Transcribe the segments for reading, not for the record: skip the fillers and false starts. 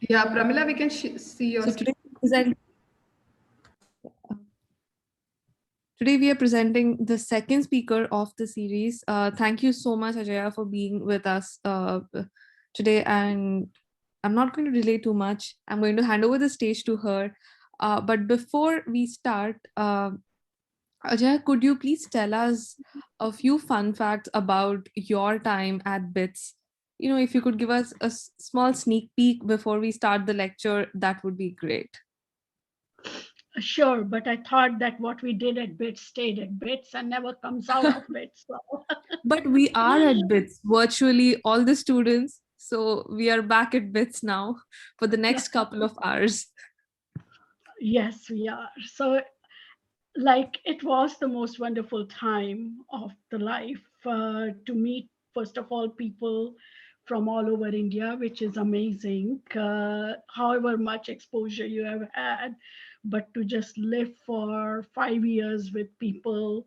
Yeah, Pramila, we can see your So screen. today we are presenting the second speaker of the series. Thank you so much, Ajaya, for being with us today. And I'm not going to delay too much. I'm going to hand over the stage to her. But before we start, Ajaya, could you please tell us a few fun facts about your time at BITS? You know, if you could give us a small sneak peek before we start the lecture, that would be great. Sure, but I thought that what we did at BITS stayed at BITS and never comes out of BITS. So. But we are at BITS, virtually all the students. So we are back at BITS now for the next couple of hours. Yes, we are. So, like, it was the most wonderful time of the life to meet, first of all, people from all over India, which is amazing. However much exposure you have had, but to just live for 5 years with people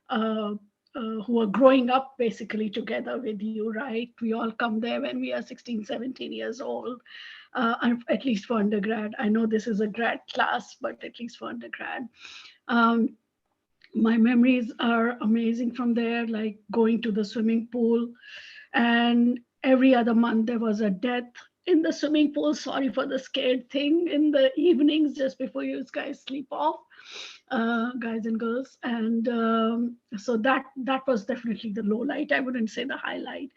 uh, who are growing up basically together with you, right? We all come there when we are 16, 17 years old, at least for undergrad. I know this is a grad class, but at least for undergrad. Um, my memories are amazing from there, like going to the swimming pool, and every other month there was a death in the swimming pool. Sorry for the scared thing in the evenings just before you guys sleep off, guys and girls. And so that was definitely the low light. I wouldn't say the highlight.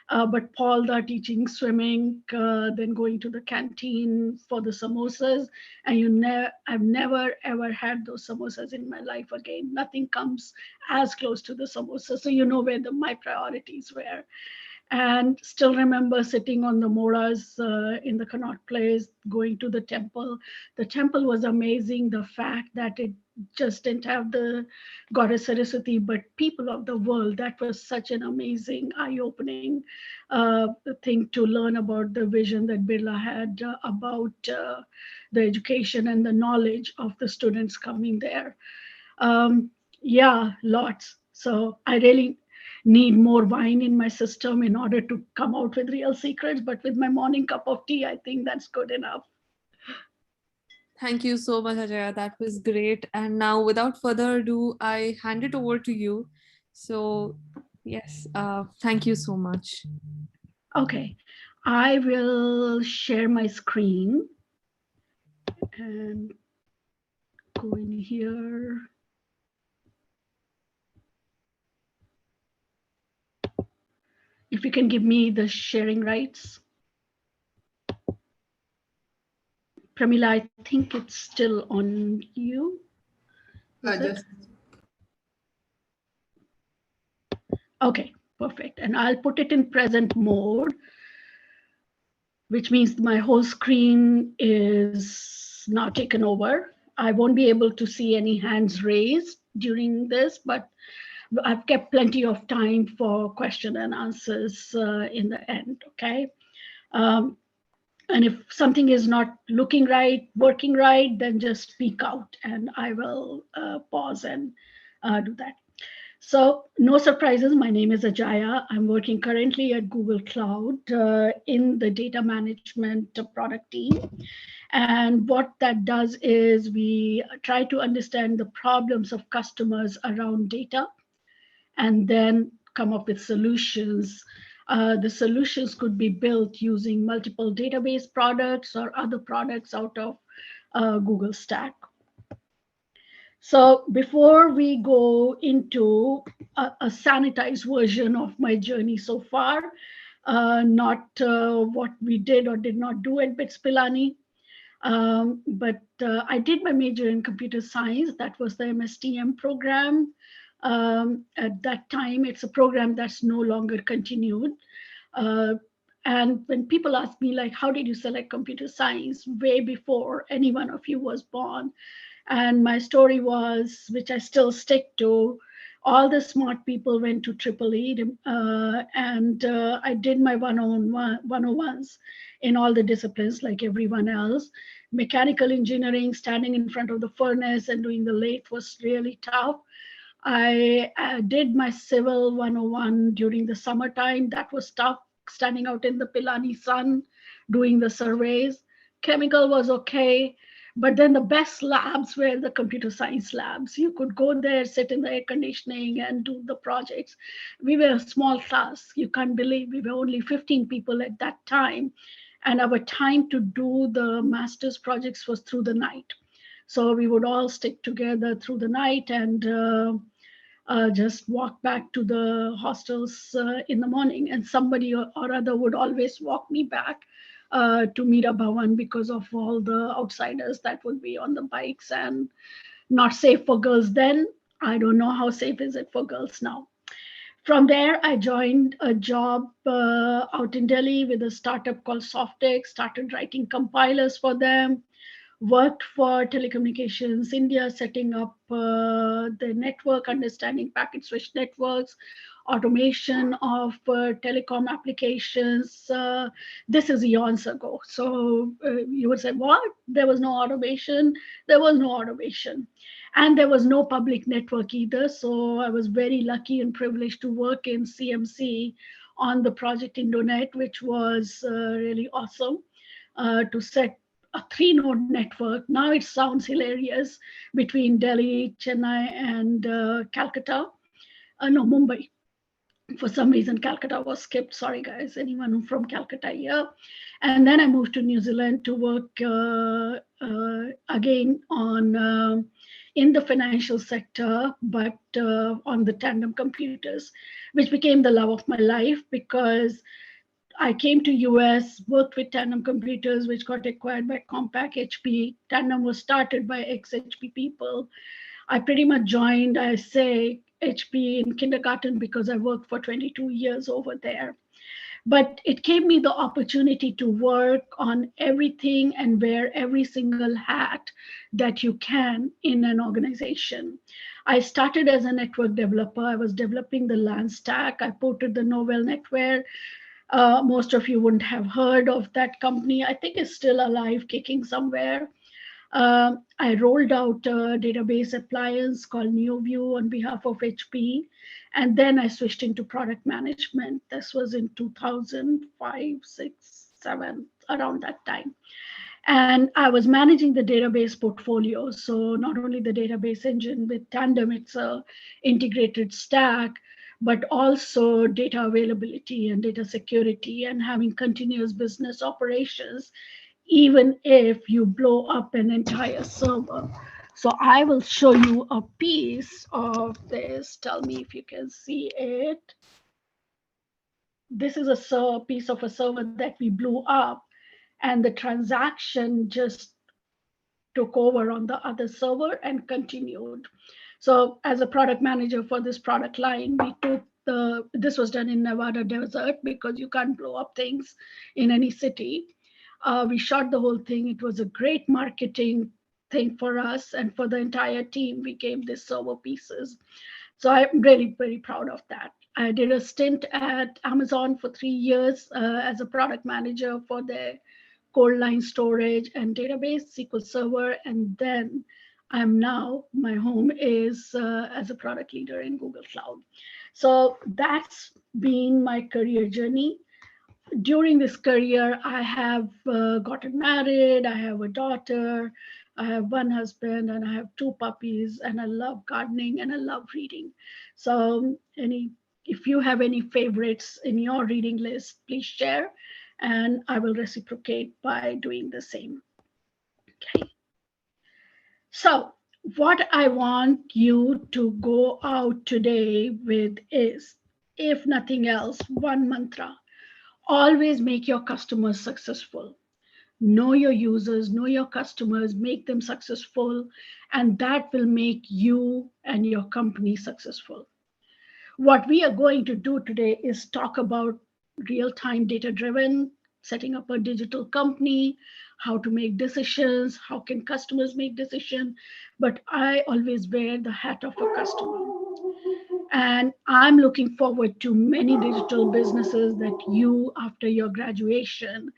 But Paul, the teaching swimming, then going to the canteen for the samosas, and I've never ever had those samosas in my life again. Nothing comes as close to the samosas. So you know where my priorities were. And still remember sitting on the moras in the Connaught Place, going to the temple. The temple was amazing. The fact that it just didn't have the goddess Saraswati, but people of the world. That was such an amazing, eye-opening thing to learn about the vision that Birla had about the education and the knowledge of the students coming there. Yeah, lots. So I really need more wine in my system in order to come out with real secrets. But with my morning cup of tea, I think that's good enough. Thank you so much, Ajaya. That was great. And now, without further ado, I hand it over to you. So, yes, thank you so much. Okay, I will share my screen and go in here. If you can give me the sharing rights. Pramila, I think it's still on you. Is it? Just Okay, perfect. And I'll put it in present mode, which means my whole screen is now taken over. I won't be able to see any hands raised during this, but I've kept plenty of time for question and answers in the end, okay? Um, and if something is not looking right, working right, then just speak out and I will pause and do that. So, no surprises. My name is Ajaya. I'm working currently at Google Cloud in the data management product team. And what that does is we try to understand the problems of customers around data and then come up with solutions. The solutions could be built using multiple database products or other products out of Google Stack. So before we go into a sanitized version of my journey so far, not what we did or did not do at BITS Pilani, but I did my major in computer science. That was the MSTM program. At that time, it's a program that's no longer continued. Uh, and when people ask me, like, how did you select computer science way before any one of you was born? And my story was, which I still stick to, all the smart people went to Triple E, and I did my 101s in all the disciplines like everyone else. Mechanical engineering, standing in front of the furnace and doing the lathe was really tough. I did my civil 101 during the summertime. That was tough, standing out in the Pilani sun, doing the surveys. chemical was okay. But then the best labs were the computer science labs. You could go there, sit in the air conditioning and do the projects. We were a small class. You can't believe we were only 15 people at that time. And our time to do the master's projects was through the night. So we would all stick together through the night and just walk back to the hostels in the morning. And somebody or other would always walk me back to Mira Bhavan because of all the outsiders that would be on the bikes and not safe for girls then. I don't know how safe is it for girls now. From there, I joined a job out in Delhi with a startup called Softex, started writing compilers for them, worked for Telecommunications India, setting up the network, understanding packet switch networks, automation of telecom applications. This is eons ago. So you would say, what? There was no automation? There was no automation. And there was no public network either. So I was very lucky and privileged to work in CMC on the project Indonet, which was really awesome to set a 3-node network. Now it sounds hilarious between Delhi, Chennai, and Calcutta. No, Mumbai. For some reason, Calcutta was skipped. Sorry, guys, anyone from Calcutta here. And then I moved to New Zealand to work again on in the financial sector, but on the tandem computers, which became the love of my life because I came to US, worked with Tandem Computers, which got acquired by Compaq HP. Tandem was started by ex-HP people. I pretty much joined, I say, HP in kindergarten because I worked for 22 years over there. But it gave me the opportunity to work on everything and wear every single hat that you can in an organization. I started as a network developer. I was developing the LAN stack. I ported the Novell NetWare. Most of you wouldn't have heard of that company. I think it's still alive, kicking somewhere. I rolled out a database appliance called NeoView on behalf of HP. And then I switched into product management. This was in 2005, 6, 7, around that time. And I was managing the database portfolio. So not only the database engine with Tandem, it's a integrated stack, but also data availability and data security and having continuous business operations, even if you blow up an entire server. So I will show you a piece of this. Tell me if you can see it. This is a piece of a server that we blew up, and the transaction just took over on the other server and continued. So as a product manager for this product line, we took this was done in Nevada desert because you can't blow up things in any city. We shot the whole thing. It was a great marketing thing for us and for the entire team. We gave this server pieces. So I'm really very proud of that. I did a stint at Amazon for 3 years as a product manager for their cold line storage and database, SQL Server, and then my home is as a product leader in Google Cloud. So that's been my career journey. During this career, I have gotten married, I have a daughter, I have one husband, and I have 2 puppies, and I love gardening and I love reading. So if you have any favorites in your reading list, please share, and I will reciprocate by doing the same. Okay. So what I want you to go out today with is, if nothing else, one mantra. Always make your customers successful. Know your users, know your customers, make them successful, and that will make you and your company successful. What we are going to do today is talk about real-time data-driven, setting up a digital company, how to make decisions, how can customers make decisions, but I always wear the hat of a customer. And I'm looking forward to many digital businesses that you, after your graduation,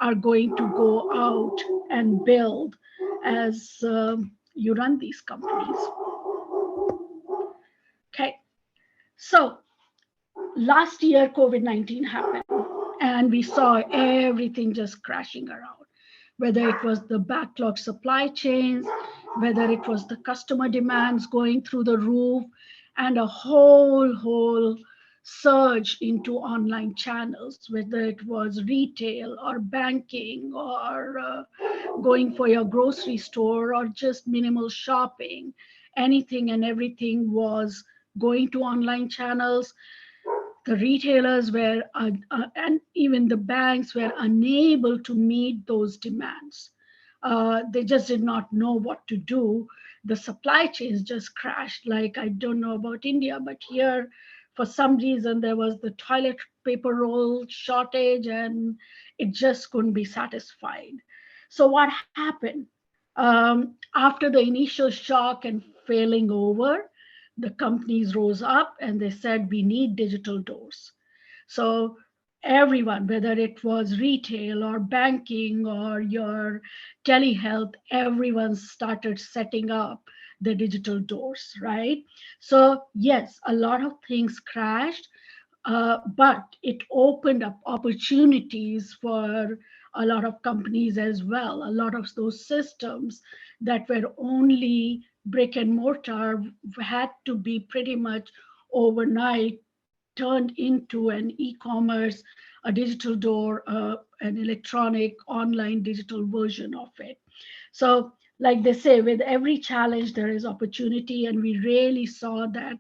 are going to go out and build as you run these companies. Okay, so last year, COVID-19 happened, and we saw everything just crashing around. whether it was the backlog supply chains, whether it was the customer demands going through the roof, and a whole surge into online channels, whether it was retail or banking or going for your grocery store or just minimal shopping. Anything and everything was going to online channels. The retailers were, and even the banks were unable to meet those demands. They just did not know what to do. The supply chains just crashed. Like, I don't know about India, but here, for some reason, there was the toilet paper roll shortage and it just couldn't be satisfied. So, what happened? After the initial shock and failing over, the companies rose up and they said, we need digital doors. So everyone, whether it was retail or banking or your telehealth, everyone started setting up the digital doors, right? So yes, a lot of things crashed, but it opened up opportunities for a lot of companies as well. A lot of those systems that were only brick and mortar had to be pretty much overnight turned into an e-commerce, a digital door, an electronic online digital version of it. So, like they say, with every challenge, there is opportunity. And we really saw that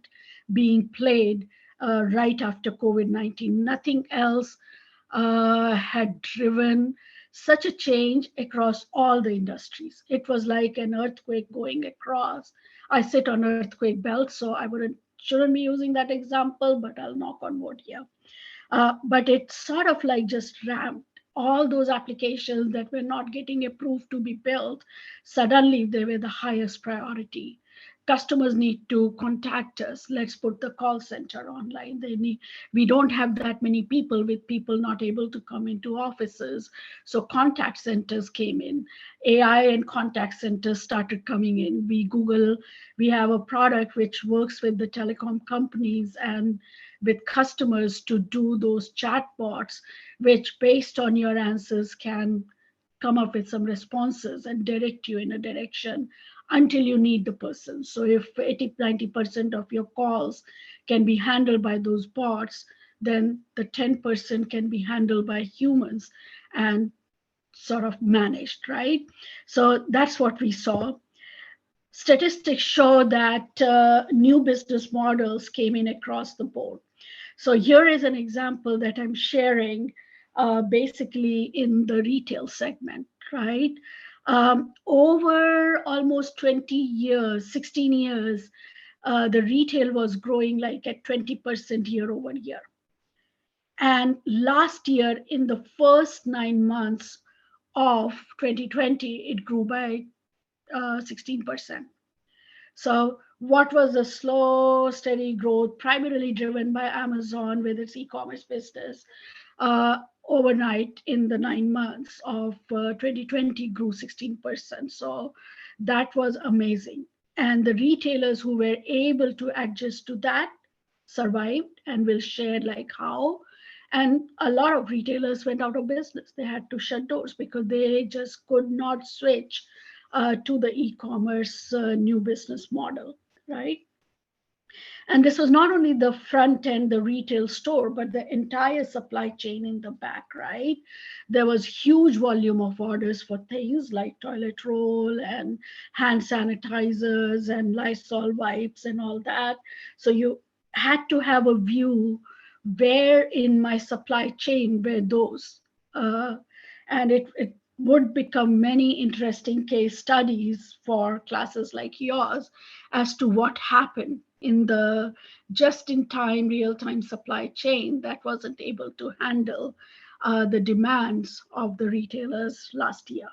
being played right after COVID-19. Nothing else had driven such a change across all the industries. It was like an earthquake going across. I sit on earthquake belt, so I shouldn't be using that example, but I'll knock on wood here. But it sort of like just ramped all those applications that were not getting approved to be built. Suddenly, they were the highest priority. Customers need to contact us. Let's put the call center online. We don't have that many people, with people not able to come into offices. So contact centers came in. AI and contact centers started coming in. We have a product which works with the telecom companies and with customers to do those chatbots, which based on your answers can come up with some responses and direct you in a direction until you need the person. So if 80-90% of your calls can be handled by those bots, then the 10% can be handled by humans and sort of managed, right? So that's what we saw. Statistics show that new business models came in across the board. So here is an example that I'm sharing, basically in the retail segment, right? Over almost 20 years, 16 years, the retail was growing like at 20% year over year. And last year, in the first 9 months of 2020, it grew by 16%. So what was the slow, steady growth, primarily driven by Amazon with its e-commerce business, overnight in the 9 months of 2020 grew 16%. So that was amazing. And the retailers who were able to adjust to that survived, and will share like how. And a lot of retailers went out of business. They had to shut doors because they just could not switch to the e-commerce new business model, right? And this was not only the front end, the retail store, but the entire supply chain in the back, right? There was huge volume of orders for things like toilet roll and hand sanitizers and Lysol wipes and all that. So you had to have a view where in my supply chain were those. And it would become many interesting case studies for classes like yours as to what happened in the just-in-time, real-time supply chain that wasn't able to handle the demands of the retailers last year.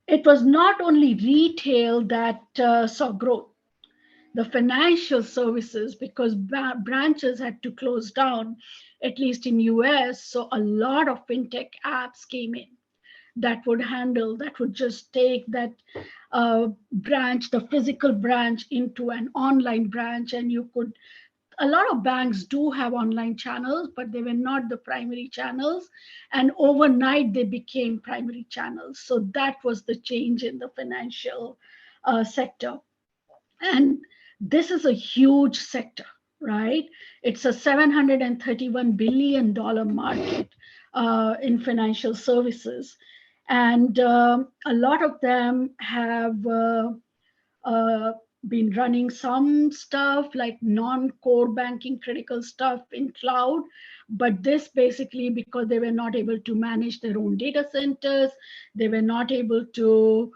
It was not only retail that saw growth. The financial services, because branches had to close down, at least in US, so a lot of fintech apps came in that would just take that branch, the physical branch, into an online branch, and you could a lot of banks do have online channels, but they were not the primary channels. And overnight, they became primary channels. So that was the change in the financial sector. And this is a huge sector, right? It's a $731 billion market in financial services. And a lot of them have uh, been running some stuff like non-core banking critical stuff in cloud, but this basically because they were not able to manage their own data centers, they were not able to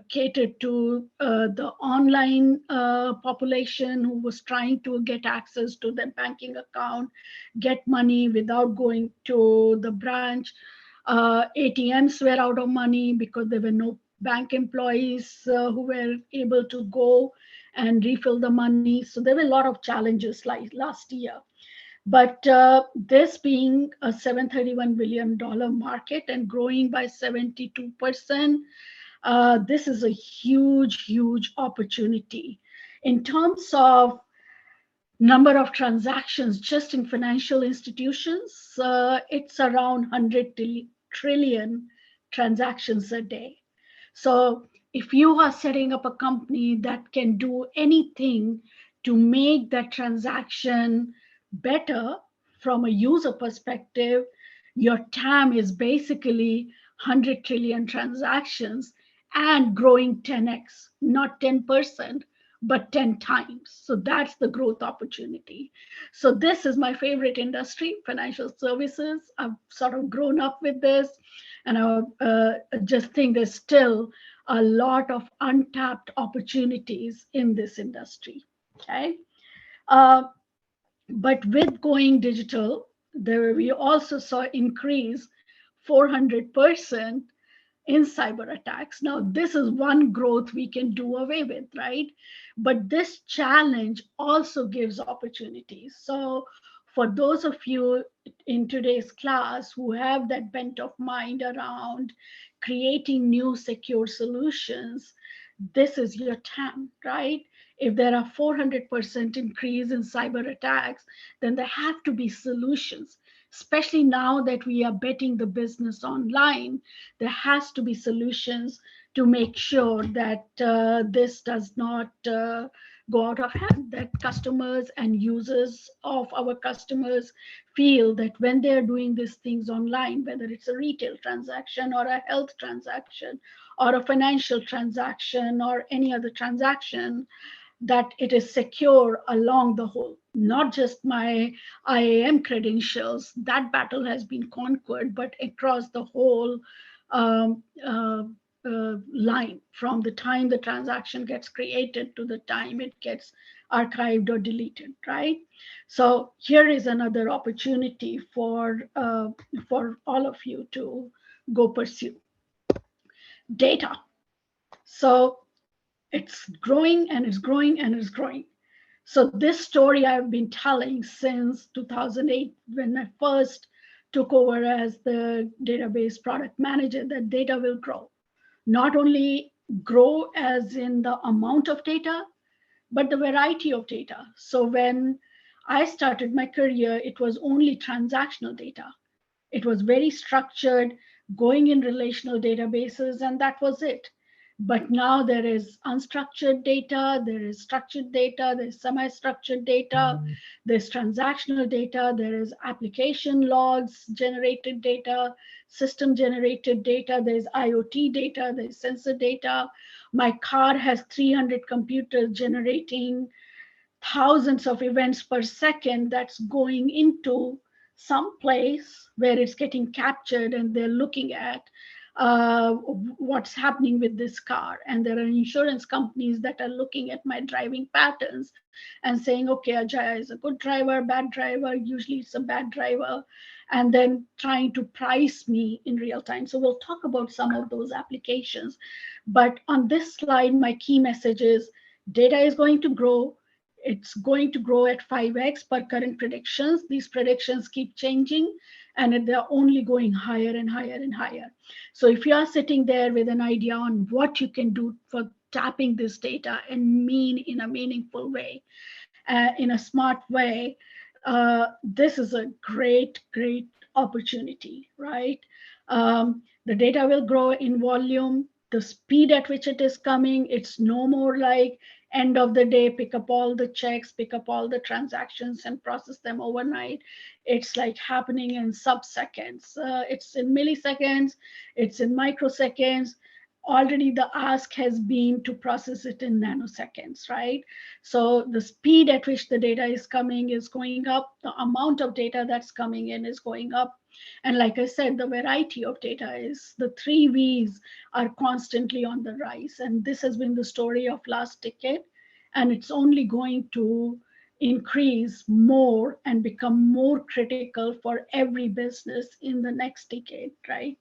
cater to the online population who was trying to get access to their banking account, get money without going to the branch. ATMs were out of money because there were no bank employees who were able to go and refill the money. So there were a lot of challenges like last year. But this being a $731 billion market and growing by 72%, this is a huge, huge opportunity. In terms of number of transactions just in financial institutions, it's around 100 trillion transactions a day. So if you are setting up a company that can do anything to make that transaction better from a user perspective, your TAM is basically 100 trillion transactions and growing 10x, not 10%, but 10 times. So that's the growth opportunity. So this is my favorite industry, financial services. I've sort of grown up with this, and I just think there's still a lot of untapped opportunities in this industry. Okay. Uh, but with going digital, there we also saw increase 400% in cyber attacks. Now, this is one growth we can do away with, right? But this challenge also gives opportunities. So, for those of you in today's class who have that bent of mind around creating new secure solutions, this is your TAM, right? If there are 400% increase in cyber attacks, then there have to be solutions, especially now that we are betting the business online. There has to be solutions to make sure that this does not go out of hand, that customers and users of our customers feel that when they're doing these things online, whether it's a retail transaction or a health transaction or a financial transaction or any other transaction, that it is secure along the whole, not just my IAM credentials. That battle has been conquered, but across the whole um, uh, line, from the time the transaction gets created to the time it gets archived or deleted, right? So here is another opportunity for all of you to go pursue data. So it's growing and it's growing and it's growing. So this story I've been telling since 2008 when I first took over as the database product manager, that data will grow. Not only grow as in the amount of data, but the variety of data. So when I started my career, it was only transactional data. It was very structured, going in relational databases, and that was it. But now there is unstructured data, there is structured data, there's semi-structured data, there's transactional data, there is application logs generated data, system generated data, there's IoT data, there's sensor data. My car has 300 computers generating thousands of events per second that's going into some place where it's getting captured, and they're looking at what's happening with this car. And there are insurance companies that are looking at my driving patterns and saying, okay, Ajaya is a good driver, bad driver, usually it's a bad driver, and then trying to price me in real time. So we'll talk about some of those applications. But on this slide, my key message is data is going to grow. It's going to grow at 5x per current predictions. These predictions keep changing, and they're only going higher and higher and higher. So if you are sitting there with an idea on what you can do for tapping this data and mean in a meaningful way, in a smart way, this is a great, great opportunity, right? The data will grow in volume. The speed at which it is coming, it's no more like end of the day, pick up all the checks, pick up all the transactions and process them overnight. It's like happening in sub-seconds. It's in milliseconds, it's in microseconds. Already the ask has been to process it in nanoseconds, right? So the speed at which the data is coming is going up. The amount of data that's coming in is going up. And like I said, the variety of data is the three V's are constantly on the rise. And this has been the story of last decade. And it's only going to increase more and become more critical for every business in the next decade, right?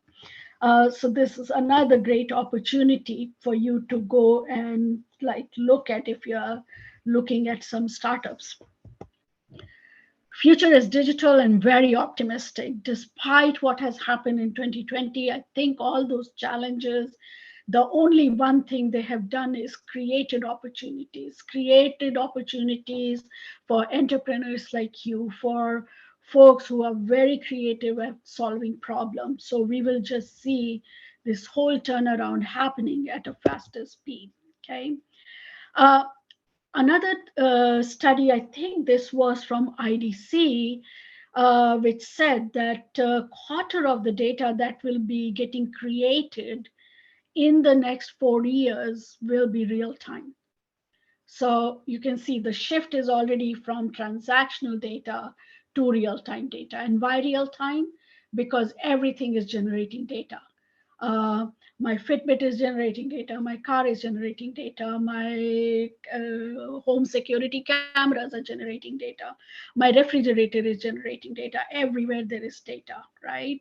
So this is another great opportunity for you to go and like look at if you're looking at some startups. Future is digital and very optimistic. Despite what has happened in 2020, I think all those challenges, the only one thing they have done is created opportunities for entrepreneurs like you, for folks who are very creative at solving problems. So we will just see this whole turnaround happening at a faster speed. Okay. Uh, Another study, I think this was from IDC, which said that a quarter of the data that will be getting created in the next 4 years will be real time. So you can see the shift is already from transactional data to real time data. And why real time? Because everything is generating data. Uh, my Fitbit is generating data, my car is generating data, my home security cameras are generating data, my refrigerator is generating data. Everywhere there is data, right?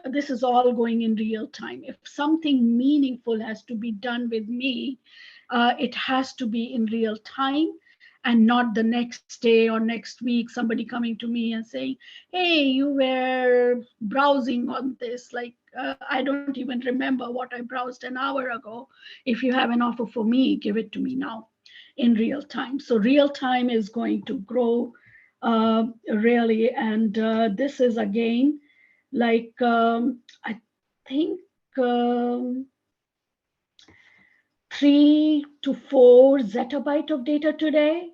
This is all going in real time. If something meaningful has to be done with me, it has to be in real time and not the next day or next week somebody coming to me and saying, hey, you were browsing on this, like I don't even remember what I browsed an hour ago. If you have an offer for me, give it to me now in real time. So real time is going to grow really. And this is again like I think um, 3 to 4 zettabyte of data today.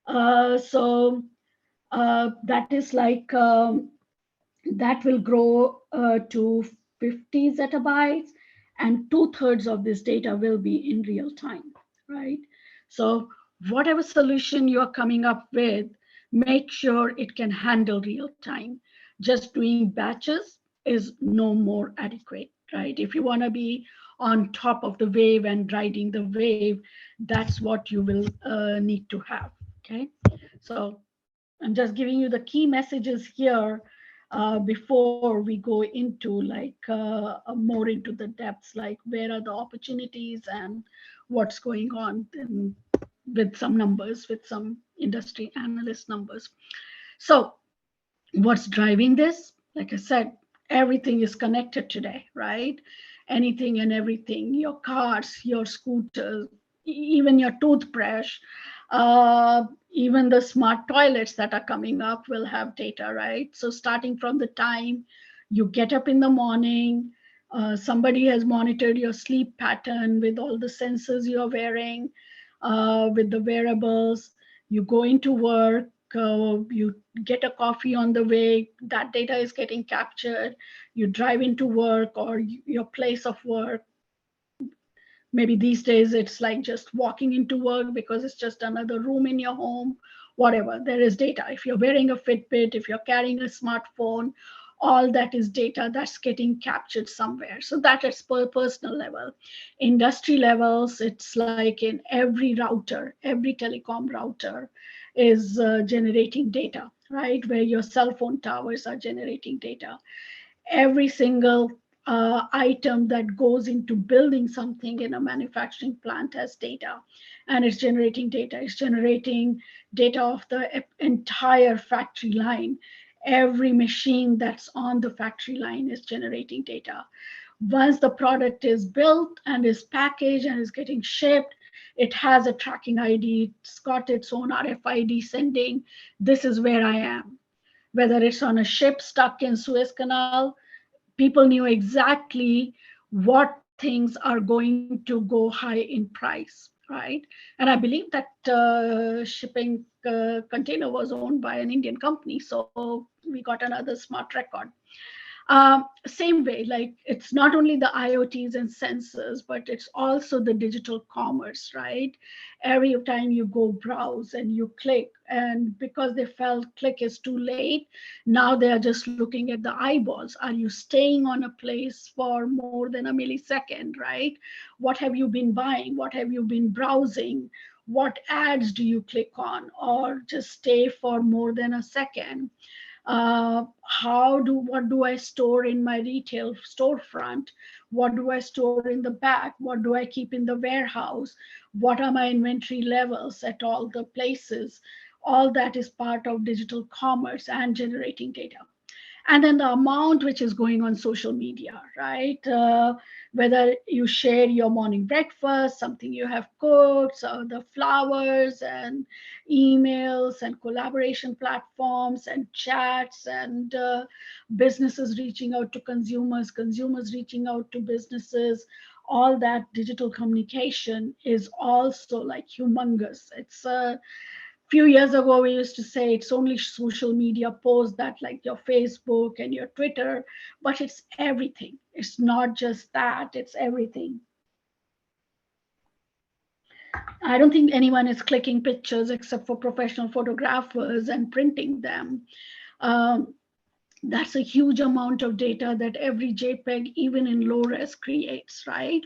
So that is like that will grow to 50 zettabytes, and 2/3 of this data will be in real time, right? So whatever solution you're coming up with, make sure it can handle real time. Just doing batches is no more adequate, right? If you want to be on top of the wave and riding the wave, that's what you will need to have, okay? So I'm just giving you the key messages here before we go into like more into the depths, like where are the opportunities and what's going on with some numbers, with some industry analyst numbers. So what's driving this? Like I said, everything is connected today, right? Anything and everything, your cars, your scooters, even your toothbrush, even the smart toilets that are coming up will have data, right? So starting from the time you get up in the morning, somebody has monitored your sleep pattern with all the sensors you're wearing, with the wearables. You go into work, you get a coffee on the way, that data is getting captured. You drive into work or your place of work. Maybe these days it's like just walking into work because it's just another room in your home, whatever. There is data. If you're wearing a Fitbit, if you're carrying a smartphone, all that is data that's getting captured somewhere. So that is per personal level. Industry levels, it's like in every router, every telecom router is generating data, right? Where your cell phone towers are generating data. Every single item that goes into building something in a manufacturing plant has data, and it's generating data. It's generating data of the entire factory line. Every machine that's on the factory line is generating data. Once the product is built and is packaged and is getting shipped, it has a tracking ID, it's got its own RFID sending, this is where I am. Whether it's on a ship stuck in Suez Canal, people knew exactly what things are going to go high in price, right? And I believe that shipping container was owned by an Indian company, so we got another smart record. Same way, like it's not only the IoTs and sensors, but it's also the digital commerce, right? Every time you go browse and you click, and because they felt click is too late, now they are just looking at the eyeballs. Are you staying on a place for more than a millisecond, right? What have you been buying? What have you been browsing? What ads do you click on, or just stay for more than a second? What do I store in my retail storefront? What do I store in the back? What do I keep in the warehouse? What are my inventory levels at all the places? All that is part of digital commerce and generating data. And then the amount which is going on social media, right? Whether you share your morning breakfast, something you have cooked, or the flowers and emails and collaboration platforms and chats and businesses reaching out to consumers, consumers reaching out to businesses, all that digital communication is also like humongous. It's few years ago we used to say it's only social media posts that like your Facebook and your Twitter, but it's everything. It's not just that, it's everything. I don't think anyone is clicking pictures except for professional photographers and printing them. um, that's a huge amount of data that every JPEG, even in low res, creates, right?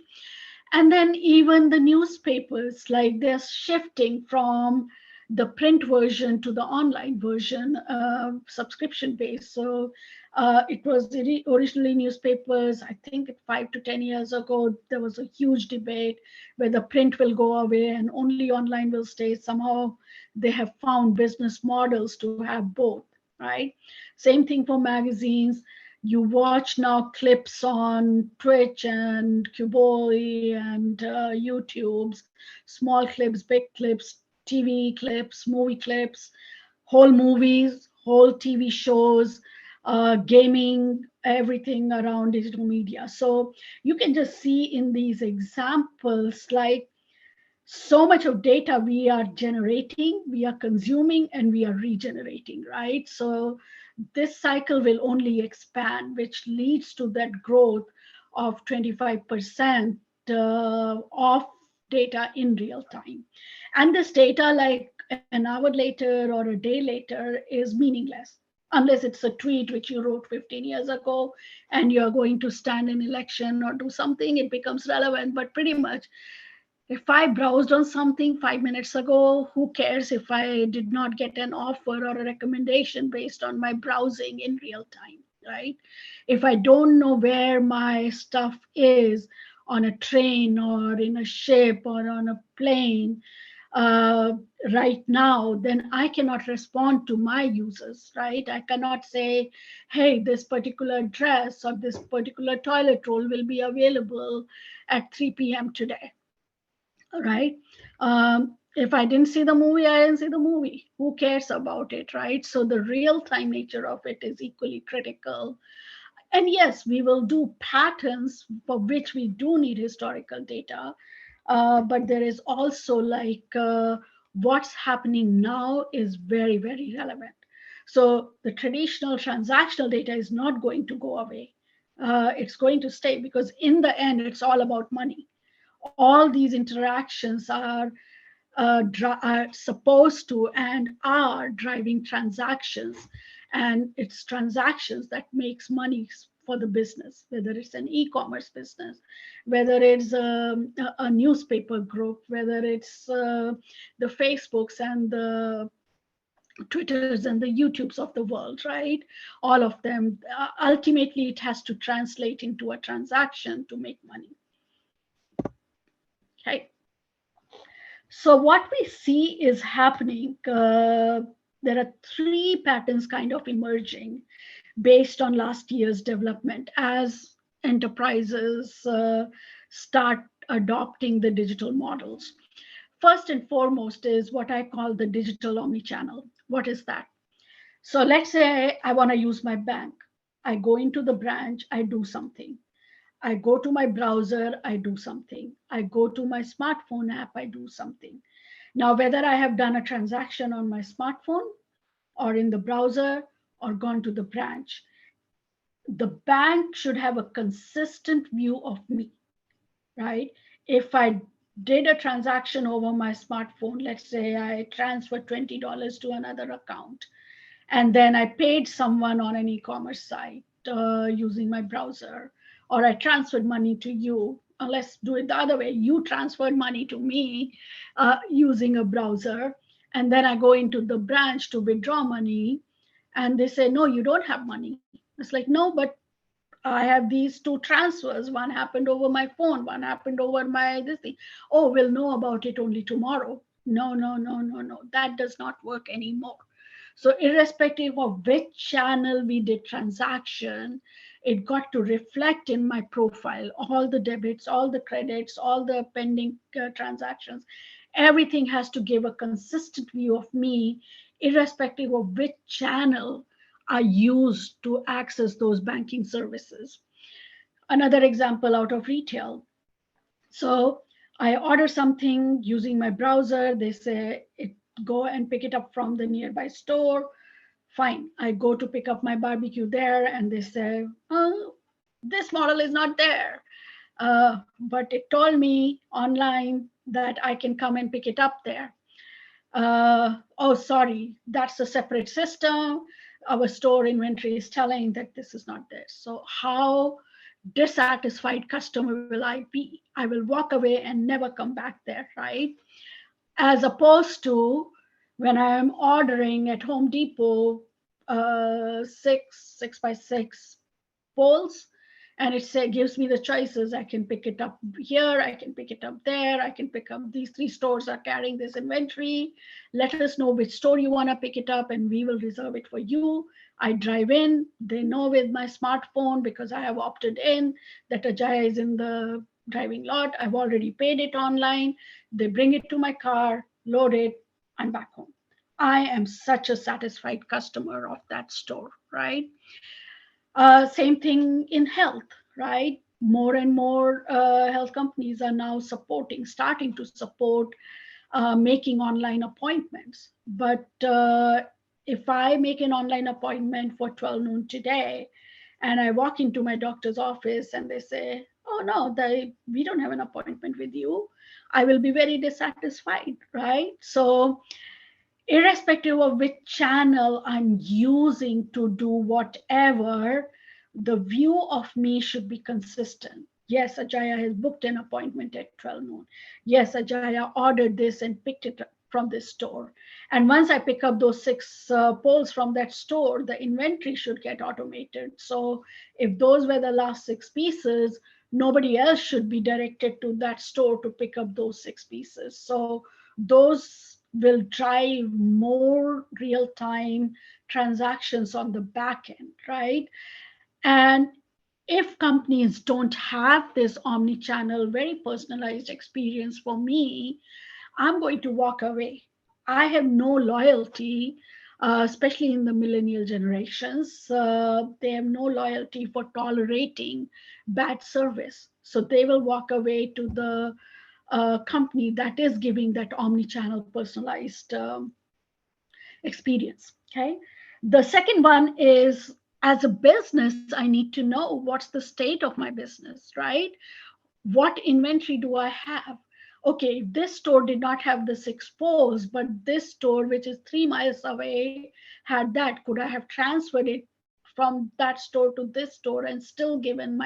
And then even the newspapers, like they're shifting from the print version to the online version, subscription based. So it was originally newspapers. I think 5 to 10 years ago, there was a huge debate whether print will go away and only online will stay. Somehow they have found business models to have both, right? Same thing for magazines. You watch now clips on Twitch and Kuboi and YouTube's, small clips, big clips, TV clips, movie clips, whole movies, whole TV shows, gaming, everything around digital media. So you can just see in these examples, like so much of data we are generating, we are consuming, and we are regenerating, right? So this cycle will only expand, which leads to that growth of 25% of data in real time. And this data, like an hour later or a day later, is meaningless unless it's a tweet which you wrote 15 years ago and you're going to stand in election or do something, it becomes relevant. But pretty much if I browsed on something 5 minutes ago, who cares if I did not get an offer or a recommendation based on my browsing in real time, right? If I don't know where my stuff is on a train or in a ship or on a plane uh, right now, then I cannot respond to my users, right? I cannot say, hey, this particular dress or this particular toilet roll will be available at 3 p.m. today, right? If I didn't see the movie, I didn't see the movie. Who cares about it, right? So the real time nature of it is equally critical. And yes, we will do patterns for which we do need historical data, but there is also like what's happening now is very, very relevant. So the traditional transactional data is not going to go away. It's going to stay because in the end, it's all about money. All these interactions are supposed to and are driving transactions, and it's transactions that makes money for the business, whether it's an e-commerce business, whether it's a newspaper group, whether it's the Facebooks and the Twitters and the YouTubes of the world, right? All of them, ultimately it has to translate into a transaction to make money. Okay. So what we see is happening, there are three patterns kind of emerging based on last year's development. As enterprises start adopting the digital models. First and foremost is what I call the digital omnichannel. What is that? So let's say I want to use my bank. I go into the branch, I do something. I go to my browser, I do something. I go to my smartphone app, I do something. Now, whether I have done a transaction on my smartphone or in the browser or gone to the branch, the bank should have a consistent view of me, right? If I did a transaction over my smartphone, let's say I transferred $20 to another account, and then I paid someone on an e-commerce site using my browser, or I transferred money to you. Let's do it the other way. You transferred money to me using a browser, and then I go into the branch to withdraw money, and they say, no, you don't have money. It's like, no, but I have these two transfers. One happened over my phone, one happened over my this thing. Oh, we'll know about it only tomorrow. No, no, no, no, no. That does not work anymore. So irrespective of which channel we did transaction, it got to reflect in my profile, all the debits, all the credits, all the pending transactions. Everything has to give a consistent view of me, irrespective of which channel I used to access those banking services. Another example out of retail. So I order something using my browser. They say go and pick it up from the nearby store. Fine. I go to pick up my barbecue there, and they say, oh, this model is not there. But it told me online that I can come and pick it up there. Oh, sorry, that's a separate system. Our store inventory is telling that this is not there. So how dissatisfied customer will I be? I will walk away and never come back there, right? As opposed to when I'm ordering at Home Depot, six by six poles, and gives me the choices. I can pick it up here, I can pick it up there, I can pick up these three stores are carrying this inventory. Let us know which store you want to pick it up, and we will reserve it for you. I drive in, they know with my smartphone, because I have opted in, that Ajaya is in the driving lot. I've already paid it online. They bring it to my car, load it, I'm back home. I am such a satisfied customer of that store, right? Same thing in health, right? More and more health companies are now starting to support making online appointments. But if I make an online appointment for 12 noon today, and I walk into my doctor's office and they say, oh no, we don't have an appointment with you, I will be very dissatisfied, right? So irrespective of which channel I'm using to do whatever, the view of me should be consistent. Yes, Ajaya has booked an appointment at 12 noon. Yes, Ajaya ordered this and picked it up from this store. And once I pick up those six poles from that store, the inventory should get automated. So if those were the last six pieces, nobody else should be directed to that store to pick up those six pieces. So those will drive more real-time transactions on the back end, right? And if companies don't have this omni-channel, very personalized experience for me, I'm going to walk away. I have no loyalty, especially in the millennial generations. They have no loyalty for tolerating bad service. So they will walk away to the company that is giving that omni-channel personalized experience. Okay. The second one is, as a business, I need to know what's the state of my business, right? What inventory do I have? Okay, this store did not have the six poles, but this store, which is 3 miles away, had that. Could I have transferred it from that store to this store and still given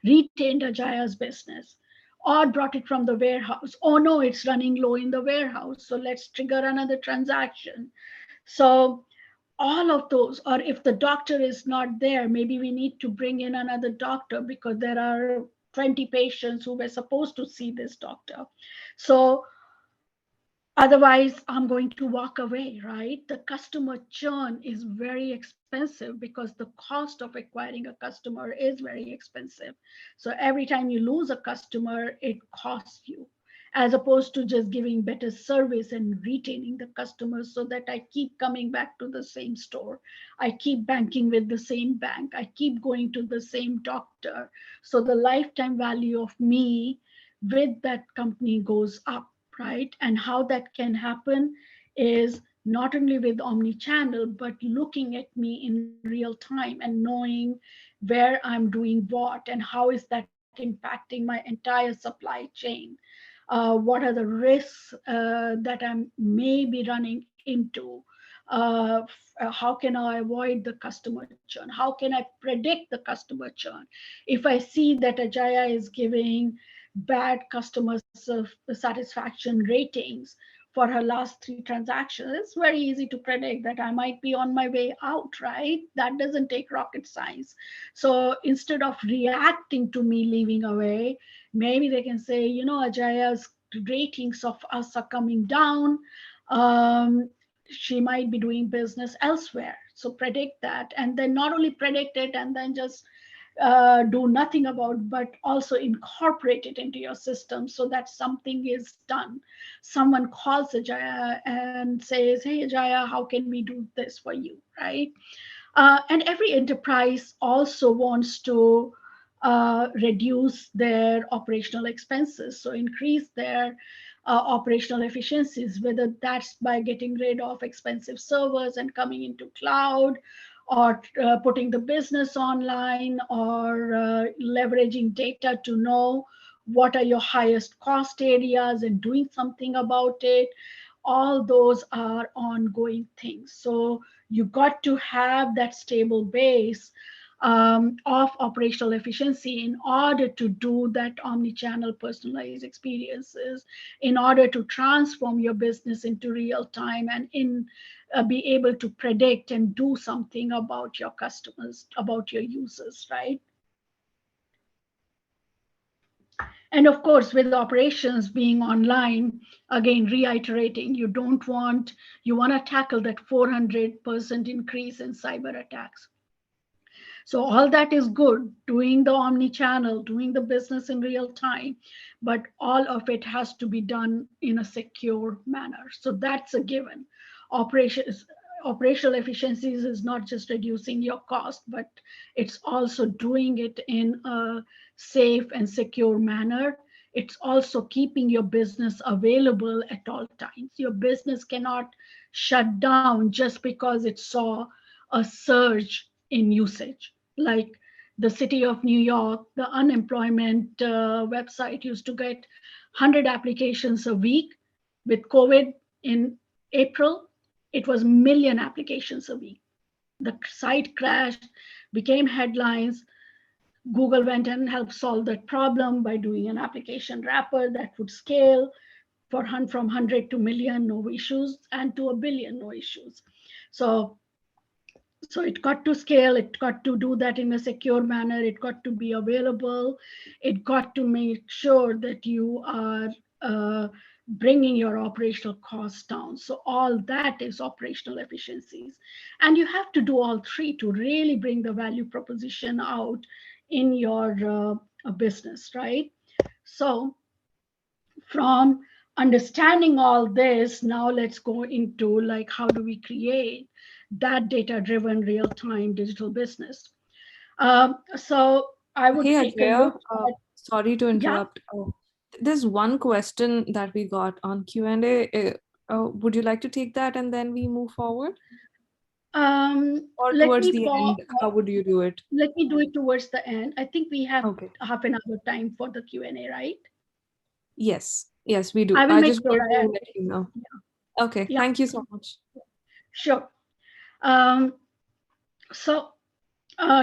retained Ajaya's business? Or brought it from the warehouse? Oh no, it's running low in the warehouse, so let's trigger another transaction. So all of those, or if the doctor is not there, maybe we need to bring in another doctor because there are 20 patients who were supposed to see this doctor. So Otherwise, I'm going to walk away, right? The customer churn is very expensive because the cost of acquiring a customer is very expensive. So every time you lose a customer, it costs you, as opposed to just giving better service and retaining the customers so that I keep coming back to the same store. I keep banking with the same bank. I keep going to the same doctor. So the lifetime value of me with that company goes up, right? And how that can happen is not only with omni-channel, but looking at me in real time and knowing where I'm doing what and how is that impacting my entire supply chain. What are the risks that I'm maybe running into? How can I avoid the customer churn? How can I predict the customer churn? If I see that Ajaya is giving bad customer satisfaction ratings for her last three transactions, it's very easy to predict that I might be on my way out, right? That doesn't take rocket science. So instead of reacting to me leaving away, maybe they can say, Ajaya's ratings of us are coming down. Um, she might be doing business elsewhere. So predict that, and then not only predict it and then just do nothing about, but also incorporate it into your system so that something is done. Someone calls Ajaya and says, "Hey, Ajaya, how can we do this for you?" Right? And every enterprise also wants to reduce their operational expenses, so increase their operational efficiencies, whether that's by getting rid of expensive servers and coming into cloud, or putting the business online, or leveraging data to know what are your highest cost areas and doing something about it. All those are ongoing things. So you got to have that stable base of operational efficiency in order to do that omni-channel personalized experiences, in order to transform your business into real time and be able to predict and do something about your customers, about your users, right? And of course, with operations being online, again, reiterating, you want to tackle that 400% increase in cyber attacks. So all that is good, doing the omni-channel, doing the business in real time, but all of it has to be done in a secure manner. So that's a given. Operations, operational efficiencies is not just reducing your cost, but it's also doing it in a safe and secure manner. It's also keeping your business available at all times. Your business cannot shut down just because it saw a surge in usage. Like the city of New York, the unemployment website used to get 100 applications a week. With COVID in April, it was a million applications a week. The site crashed, became headlines. Google went and helped solve that problem by doing an application wrapper that would scale from 100 to million, no issues, and to a billion, no issues. So so it got to scale, it got to do that in a secure manner, it got to be available, it got to make sure that you are bringing your operational costs down. So all that is operational efficiencies, and you have to do all three to really bring the value proposition out in your business, right? So from understanding all this, now let's go into like how do we create that data-driven real-time digital business. So I would Hey take a Ajaya, look at, sorry to yeah. interrupt. There's one question that we got on Q&A. Would you like to take that and then we move forward? Or Let towards me the end, how would you do it? let me do it towards the end. I think we have Okay. half an hour time for the Q&A, right? Yes, yes, we do. I will I make just sure want I to add. let you know. Yeah, Okay, yeah, thank you so much. sure. So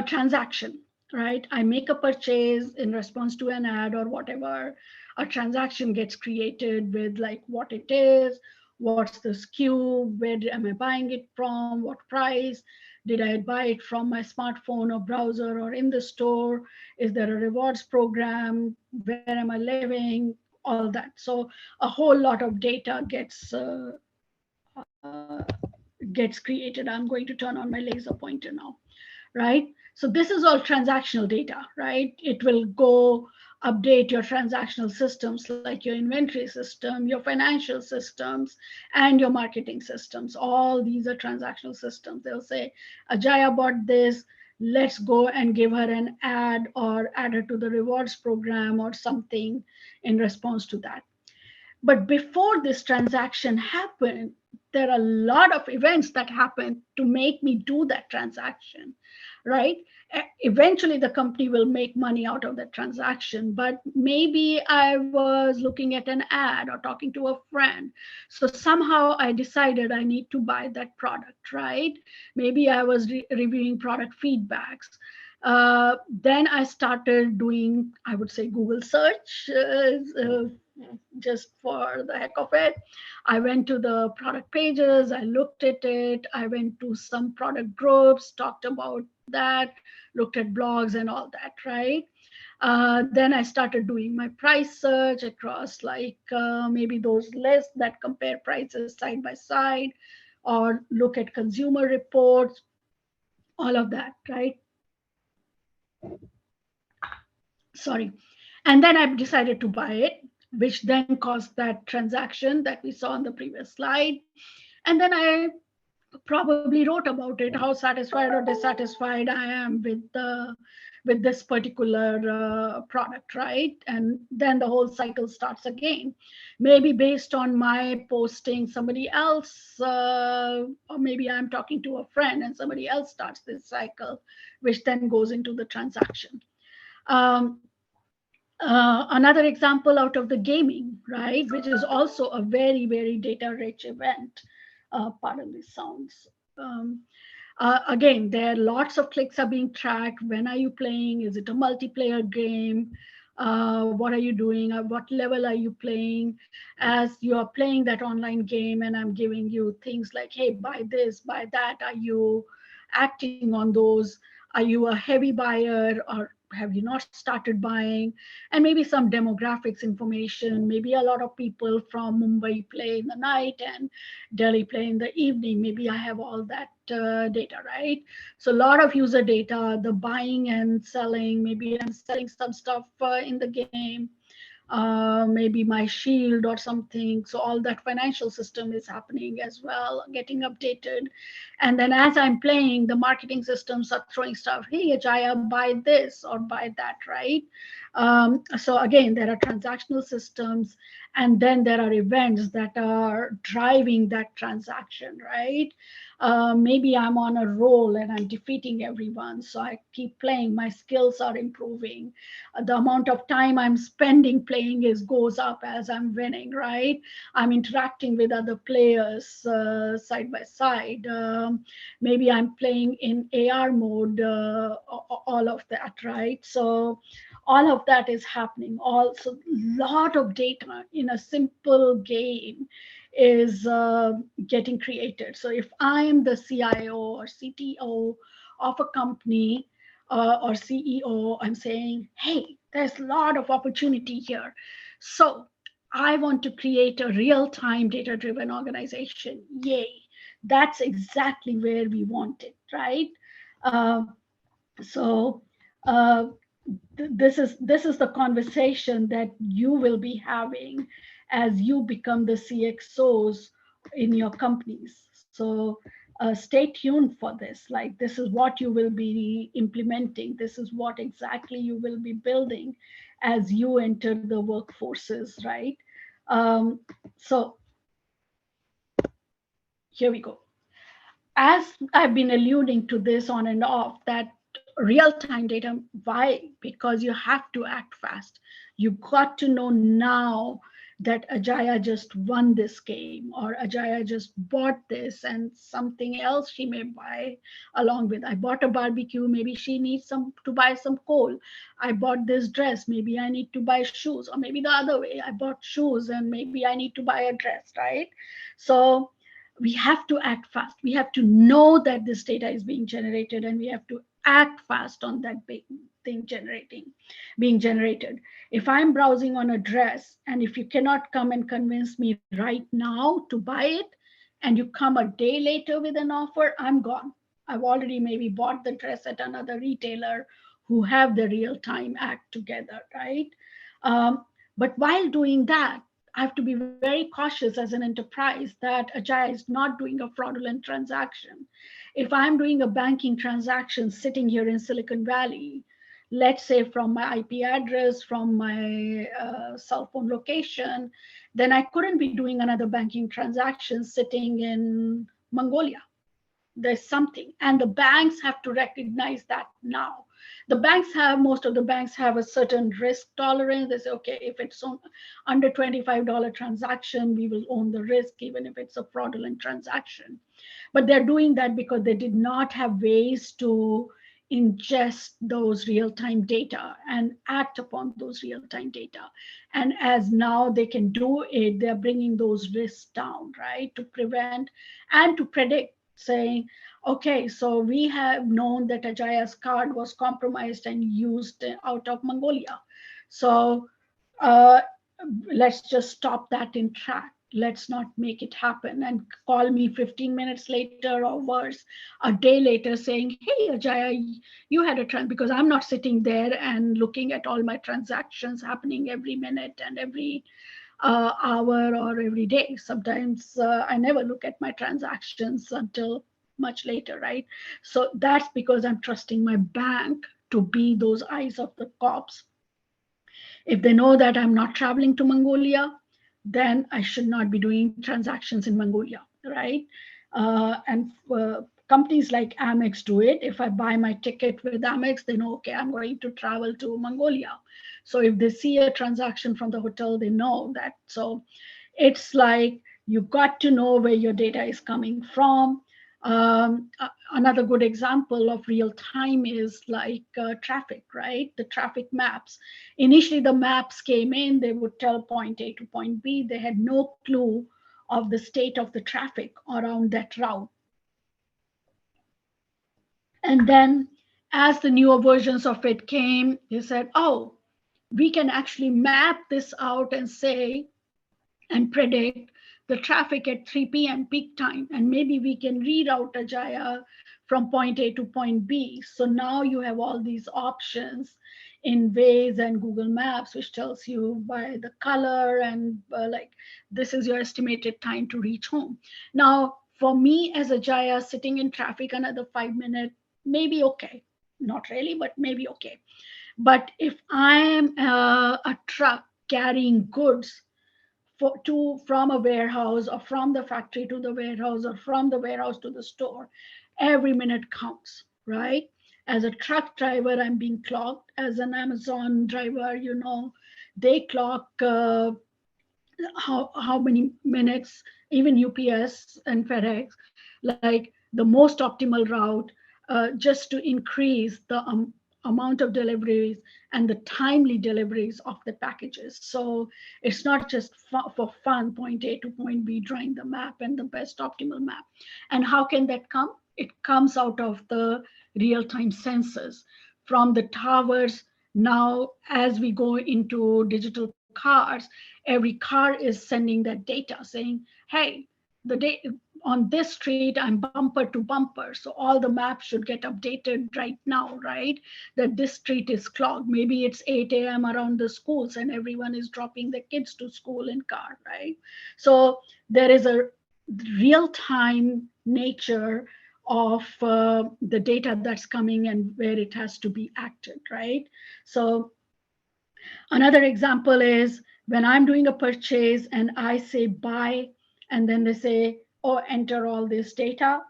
transaction, right? I make a purchase in response to an ad or whatever. A transaction gets created with like what it is, what's the SKU, where am I buying it from, what price, did I buy it from my smartphone or browser or in the store, is there a rewards program, where am I living, all that. So a whole lot of data gets created. I'm going to turn on my laser pointer now, right? So this is all transactional data, right? It will go update your transactional systems like your inventory system, your financial systems, and your marketing systems. All these are transactional systems. They'll say, Ajaya bought this, let's go and give her an ad or add her to the rewards program or something in response to that. But before this transaction happened, there are a lot of events that happen to make me do that transaction, right? Eventually, the company will make money out of that transaction, but maybe I was looking at an ad or talking to a friend. So somehow I decided I need to buy that product, right? Maybe I was reviewing product feedbacks. Then I started doing, I would say, Google search, just for the heck of it. I went to the product pages, I looked at it, I went to some product groups, talked about that, looked at blogs and all that, right? Then I started doing my price search across like maybe those lists that compare prices side by side or look at consumer reports, all of that, right? Sorry. And then I decided to buy it, which then caused that transaction that we saw on the previous slide. And then I probably wrote about it, how satisfied or dissatisfied I am with this particular product, right? And then the whole cycle starts again. Maybe based on my posting, somebody else, or maybe I'm talking to a friend and somebody else starts this cycle, which then goes into the transaction. Um, Another example out of the gaming, right, which is also a very, very data rich event. Pardon these sounds. Again, there are lots of clicks are being tracked. When are you playing? Is it a multiplayer game? What are you doing? At what level are you playing? As you are playing that online game, and I'm giving you things like, hey, buy this, buy that. Are you acting on those? Are you a heavy buyer or have you not started buying? And maybe some demographics information. Maybe a lot of people from Mumbai play in the night and Delhi play in the evening. Maybe I have all that data, right? So a lot of user data, the buying and selling. Maybe I'm selling some stuff in the game, maybe my shield or something. So all that financial system is happening as well, getting updated. And then as I'm playing, the marketing systems are throwing stuff. Hey, Ajaya, buy this or buy that, right? So again, there are transactional systems, and then there are events that are driving that transaction, right? Maybe I'm on a roll and I'm defeating everyone. So I keep playing, my skills are improving. The amount of time I'm spending playing is goes up as I'm winning, right? I'm interacting with other players side by side. Maybe I'm playing in AR mode, all of that, right? So all of that is happening. Also, lot of data in a simple game is getting created. So if I am the CIO or CTO of a company or CEO, I'm saying, hey, there's a lot of opportunity here. So I want to create a real-time data-driven organization. Yay. That's exactly where we want it, right? Uh, so uh, this is the conversation that you will be having as you become the CXOs in your companies. So stay tuned for this. Like, this is what you will be implementing. This is what exactly you will be building as you enter the workforces, right? So here we go. As I've been alluding to this on and off, that real-time data, why? Because you have to act fast. You got to know now that Ajaya just won this game, or Ajaya just bought this and something else she may buy along with. I bought a barbecue, maybe she needs some to buy some coal. I bought this dress, maybe I need to buy shoes, or maybe the other way, I bought shoes and maybe I need to buy a dress, right? So we have to act fast. We have to know that this data is being generated and we have to act fast on that thing being generated. If I'm browsing on a dress, and if you cannot come and convince me right now to buy it, and you come a day later with an offer, I'm gone. I've already maybe bought the dress at another retailer who have the real time act together, right? Um, but while doing that, I have to be very cautious as an enterprise that Ajaya is not doing a fraudulent transaction. If I'm doing a banking transaction sitting here in Silicon Valley, let's say from my IP address, from my cell phone location, then I couldn't be doing another banking transaction sitting in Mongolia. There's something, and the banks have to recognize that now. The banks have, most of the banks have a certain risk tolerance. They say, okay, if it's under $25 transaction, we will own the risk even if it's a fraudulent transaction. But they're doing that because they did not have ways to ingest those real-time data and act upon those real-time data. And as now they can do it, they're bringing those risks down, right? To prevent and to predict, saying, okay, so we have known that Ajaya's card was compromised and used out of Mongolia. So uh, let's just stop that in track. Let's not make it happen, and call me 15 minutes later or worse, a day later, saying, hey, Ajaya, you had a trend, because I'm not sitting there and looking at all my transactions happening every minute and every hour or every day. Sometimes I never look at my transactions until much later, right? So that's because I'm trusting my bank to be those eyes of the cops. If they know that I'm not traveling to Mongolia, then I should not be doing transactions in Mongolia, right? And companies like Amex do it. If I buy my ticket with Amex, they know, okay, I'm going to travel to Mongolia. So if they see a transaction from the hotel, they know that. So it's like you got to know where your data is coming from. Another good example of real time is like traffic, right? The traffic maps. Initially, the maps came in, they would tell point A to point B. They had no clue of the state of the traffic around that route. And then as the newer versions of it came, they said, oh, we can actually map this out and say, and predict the traffic at 3 p.m. peak time. And maybe we can reroute Ajaya from point A to point B. So now you have all these options in Waze and Google Maps, which tells you by the color and like, this is your estimated time to reach home. Now, for me as Ajaya, sitting in traffic another 5 minutes, maybe okay. Not really, but maybe okay. But if I am a truck carrying goods from a warehouse, or from the factory to the warehouse, or from the warehouse to the store, every minute counts, right? As a truck driver, I'm being clocked. As an Amazon driver, they clock how many minutes, even UPS and FedEx, like the most optimal route, just to increase the amount of deliveries and the timely deliveries of the packages. So it's not just for fun, point A to point B, drawing the map and the best optimal map. And how can that come? It comes out of the real-time sensors from the towers. Now, as we go into digital cars, every car is sending that data saying, hey, the day on this street, I'm bumper to bumper. So all the maps should get updated right now, right? That this street is clogged. Maybe it's 8 a.m. around the schools and everyone is dropping their kids to school in car, right? So there is a real-time nature of the data that's coming and where it has to be acted, right? So another example is when I'm doing a purchase and I say buy, and then they say, oh, enter all this data,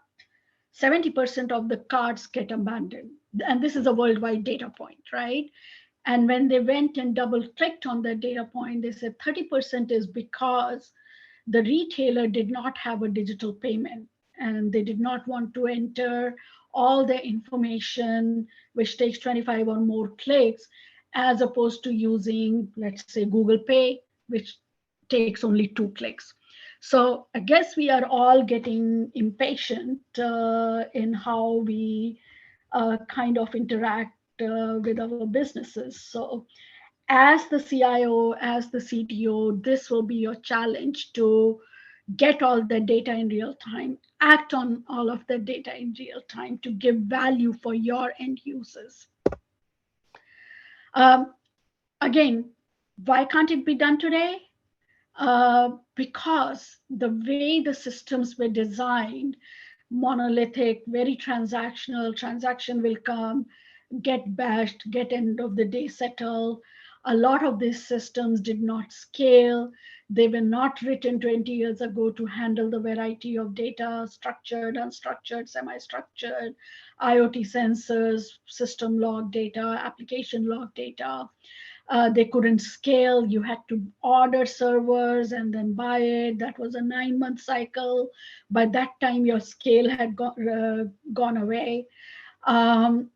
70% of the cards get abandoned. And this is a worldwide data point, right? And when they went and double clicked on that data point, they said 30% is because the retailer did not have a digital payment and they did not want to enter all the information, which takes 25 or more clicks, as opposed to using, let's say, Google Pay, which takes only 2 clicks. So I guess we are all getting impatient in how we kind of interact with our businesses. So as the CIO, as the CTO, this will be your challenge to get all the data in real time, act on all of the data in real time to give value for your end users. Um, Again, why can't it be done today? Because the way the systems were designed, monolithic, very transactional, transaction will come, get bashed, get end of the day settle. A lot of these systems did not scale. They were not written 20 years ago to handle the variety of data, structured, unstructured, semi-structured, IoT sensors, system log data, application log data. They couldn't scale. You had to order servers and then buy it. That was a 9-month cycle. By that time, your scale had gone away. Um,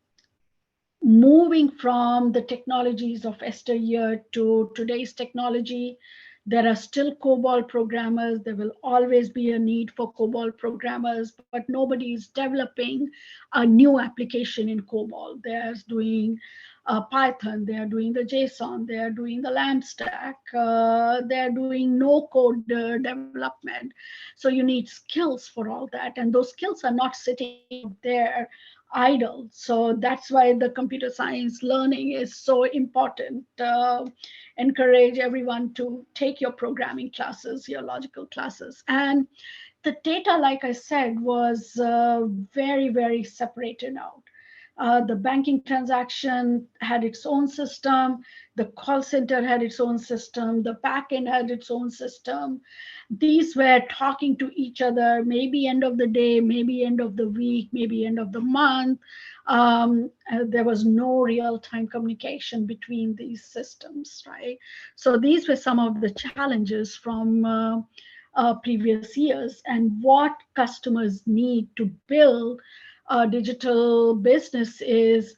Moving from the technologies of yesteryear to today's technology, there are still COBOL programmers. There will always be a need for COBOL programmers, but nobody is developing a new application in COBOL. They're doing Python, they are doing the JSON, they are doing the LAMP stack, they're doing no code development. So you need skills for all that. And those skills are not sitting out there idle. So that's why the computer science learning is so important. Encourage everyone to take your programming classes, your logical classes. And the data, like I said, was very, very separated out. The banking transaction had its own system. The call center had its own system. The backend had its own system. These were talking to each other, maybe end of the day, maybe end of the week, maybe end of the month. There was no real-time communication between these systems, right? So these were some of the challenges from previous years, and what customers need to build a digital business is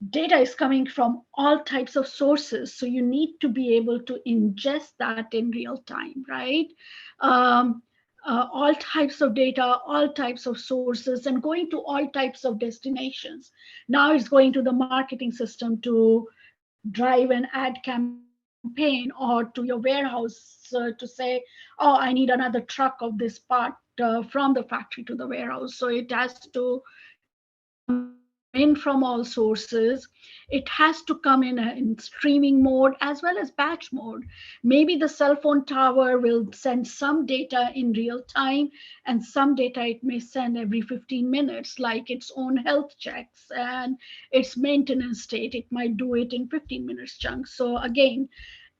data is coming from all types of sources. So you need to be able to ingest that in real time, right? Um, all types of data, all types of sources, and going to all types of destinations. Now it's going to the marketing system to drive an ad campaign, or to your warehouse to say, oh, I need another truck of this part from the factory to the warehouse. So it has to come in from all sources. It has to come in streaming mode as well as batch mode. Maybe the cell phone tower will send some data in real time, and some data it may send every 15 minutes, like its own health checks and its maintenance state. It might do it in 15 minutes chunks. So again,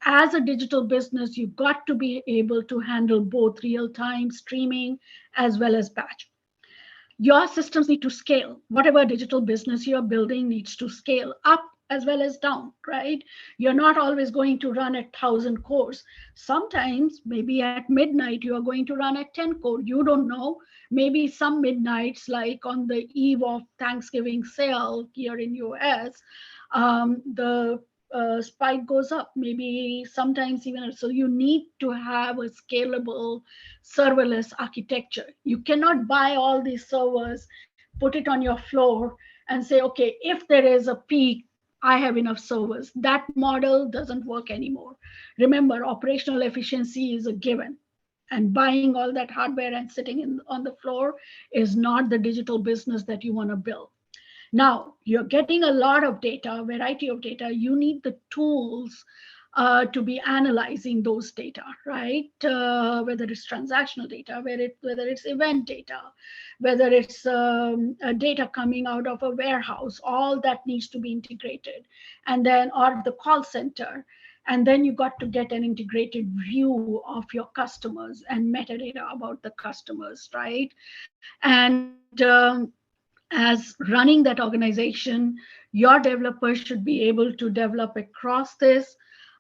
as a digital business, you've got to be able to handle both real time streaming as well as batch. Your systems need to scale. Whatever digital business you're building needs to scale up as well as down, right? You're not always going to run at 1,000 cores. Sometimes, maybe at midnight, you are going to run at 10 core. You don't know. Maybe some midnights, like on the eve of Thanksgiving sale here in US, the spike goes up, maybe sometimes even. So you need to have a scalable serverless architecture. You cannot buy all these servers, put it on your floor, and say, okay, if there is a peak, I have enough servers. That model doesn't work anymore. Remember, operational efficiency is a given. And buying all that hardware and sitting on the floor is not the digital business that you want to build. Now, you're getting a lot of data, a variety of data. You need the tools to be analyzing those data, right? Whether it's transactional data, whether it's event data, whether it's data coming out of a warehouse, all that needs to be integrated. And then, or the call center. And then you got to get an integrated view of your customers and metadata about the customers, right? And as running that organization, your developers should be able to develop across this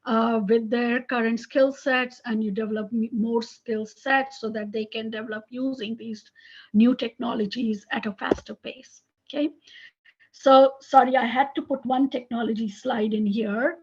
with their current skill sets, and you develop more skill sets so that they can develop using these new technologies at a faster pace. Okay. So sorry, I had to put one technology slide in here.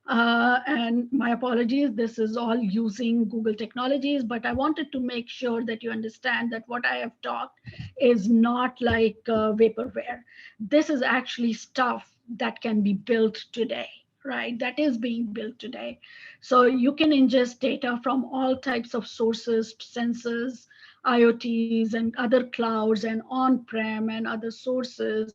And my apologies, this is all using Google technologies, but I wanted to make sure that you understand that what I have talked is not like vaporware. This is actually stuff that can be built today, right? That is being built today. So you can ingest data from all types of sources, sensors, IoTs, and other clouds, and on-prem and other sources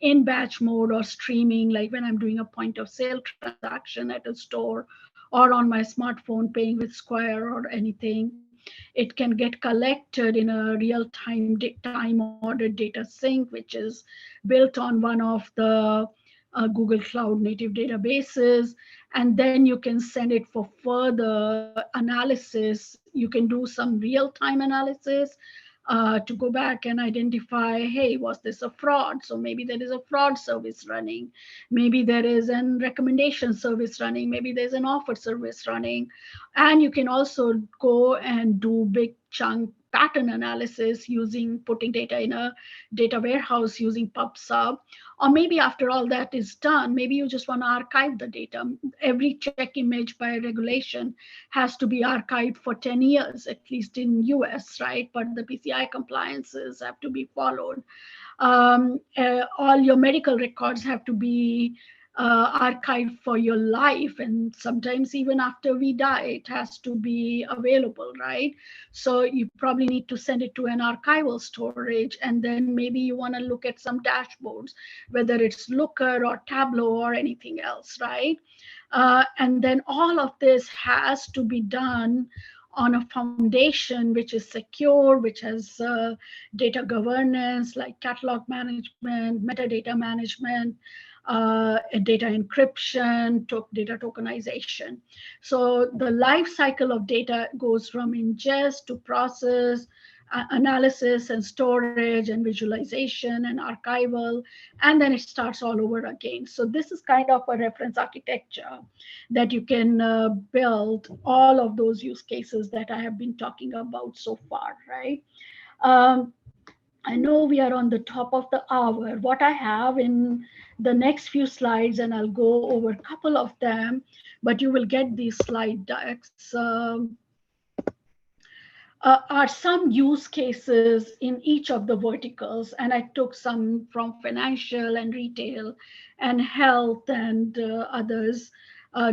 in batch mode or streaming, like when I'm doing a point of sale transaction at a store or on my smartphone paying with Square or anything. It can get collected in a real time ordered data sync, which is built on one of the Google Cloud native databases. And then you can send it for further analysis. You can do some real time analysis to go back and identify, hey, was this a fraud? So maybe there is a fraud service running. Maybe there is an recommendation service running. Maybe there's an offer service running. And you can also go and do big chunk pattern analysis using putting data in a data warehouse using PubSub. Or maybe after all that is done, maybe you just want to archive the data. Every check image by regulation has to be archived for 10 years, at least in US, right? But the PCI compliances have to be followed. All your medical records have to be archived for your life. And sometimes even after we die, it has to be available, right? So you probably need to send it to an archival storage. And then maybe you want to look at some dashboards, whether it's Looker or Tableau or anything else, right? And then all of this has to be done on a foundation which is secure, which has data governance like catalog management, metadata management, data encryption, data tokenization. So the life cycle of data goes from ingest to process, analysis and storage and visualization and archival, and then it starts all over again. So this is kind of a reference architecture that you can build all of those use cases that I have been talking about so far, right? Um, I know we are on the top of the hour. What I have in the next few slides, and I'll go over a couple of them, but you will get these slide decks. Are some use cases in each of the verticals. And I took some from financial and retail and health and others,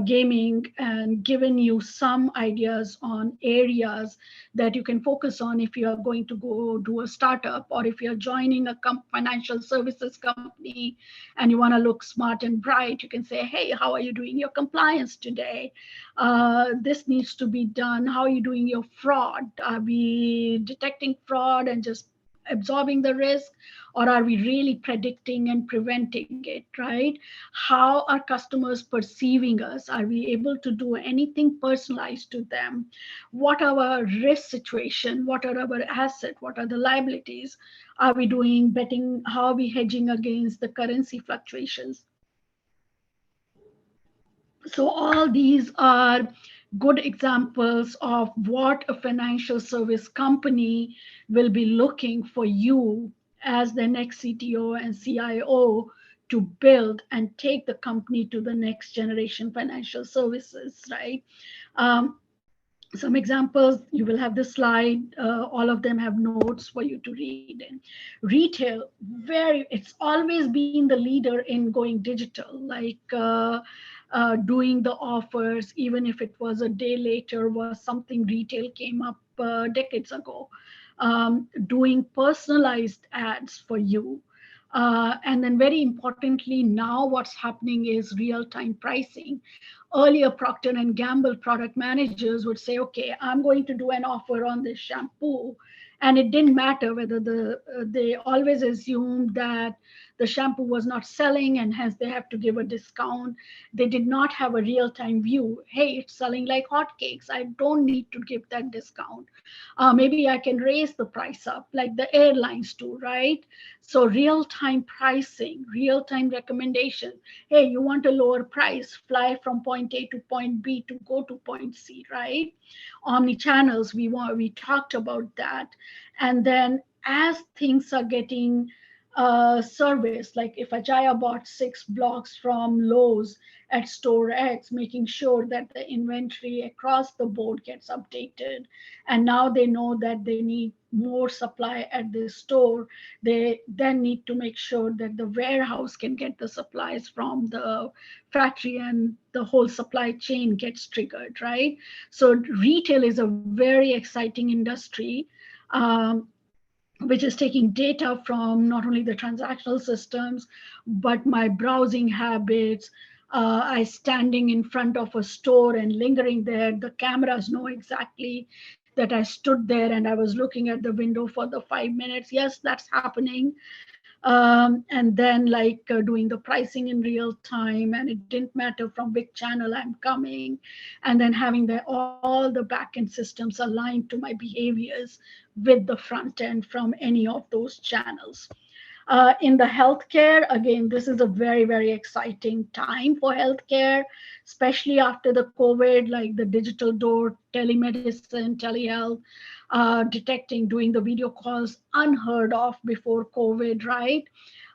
gaming, and given you some ideas on areas that you can focus on if you are going to go do a startup, or if you're joining a financial services company and you want to look smart and bright, you can say, hey, how are you doing your compliance today? This needs to be done. How are you doing your fraud? Are we detecting fraud and just absorbing the risk? Or are we really predicting and preventing it, right? How are customers perceiving us? Are we able to do anything personalized to them? What are our risk situation? What are our assets? What are the liabilities? Are we doing betting? How are we hedging against the currency fluctuations? So all these are good examples of what a financial service company will be looking for you as the next CTO and CIO to build and take the company to the next generation financial services, right? Um, some examples, you will have the slide. All of them have notes for you to read. And retail, it's always been the leader in going digital, like doing the offers, even if it was a day later, was something retail came up decades ago. Doing personalized ads for you. And then very importantly, now what's happening is real-time pricing. Earlier, Procter and Gamble product managers would say, okay, I'm going to do an offer on this shampoo. And it didn't matter whether they always assumed that the shampoo was not selling and hence they have to give a discount. They did not have a real-time view. Hey, it's selling like hotcakes. I don't need to give that discount. Maybe I can raise the price up like the airlines do, right? So real-time pricing, real-time recommendation. Hey, you want a lower price, fly from point A to point B to go to point C, right? Omni-channels, we talked about that. And then as things are getting service. Like if Ajaya bought 6 blocks from Lowe's at store X, making sure that the inventory across the board gets updated. And now they know that they need more supply at this store. They then need to make sure that the warehouse can get the supplies from the factory and the whole supply chain gets triggered, right? So retail is a very exciting industry. Um, which is taking data from not only the transactional systems, but my browsing habits. I standing in front of a store and lingering there. The cameras know exactly that I stood there and I was looking at the window for the 5 minutes. Yes, that's happening. And then doing the pricing in real time, and it didn't matter from which channel I'm coming, and then having all the backend systems aligned to my behaviors with the front end from any of those channels. In the healthcare, again, this is a very, very exciting time for healthcare, especially after the COVID, like the digital door, telemedicine, telehealth, detecting, doing the video calls unheard of before COVID, right?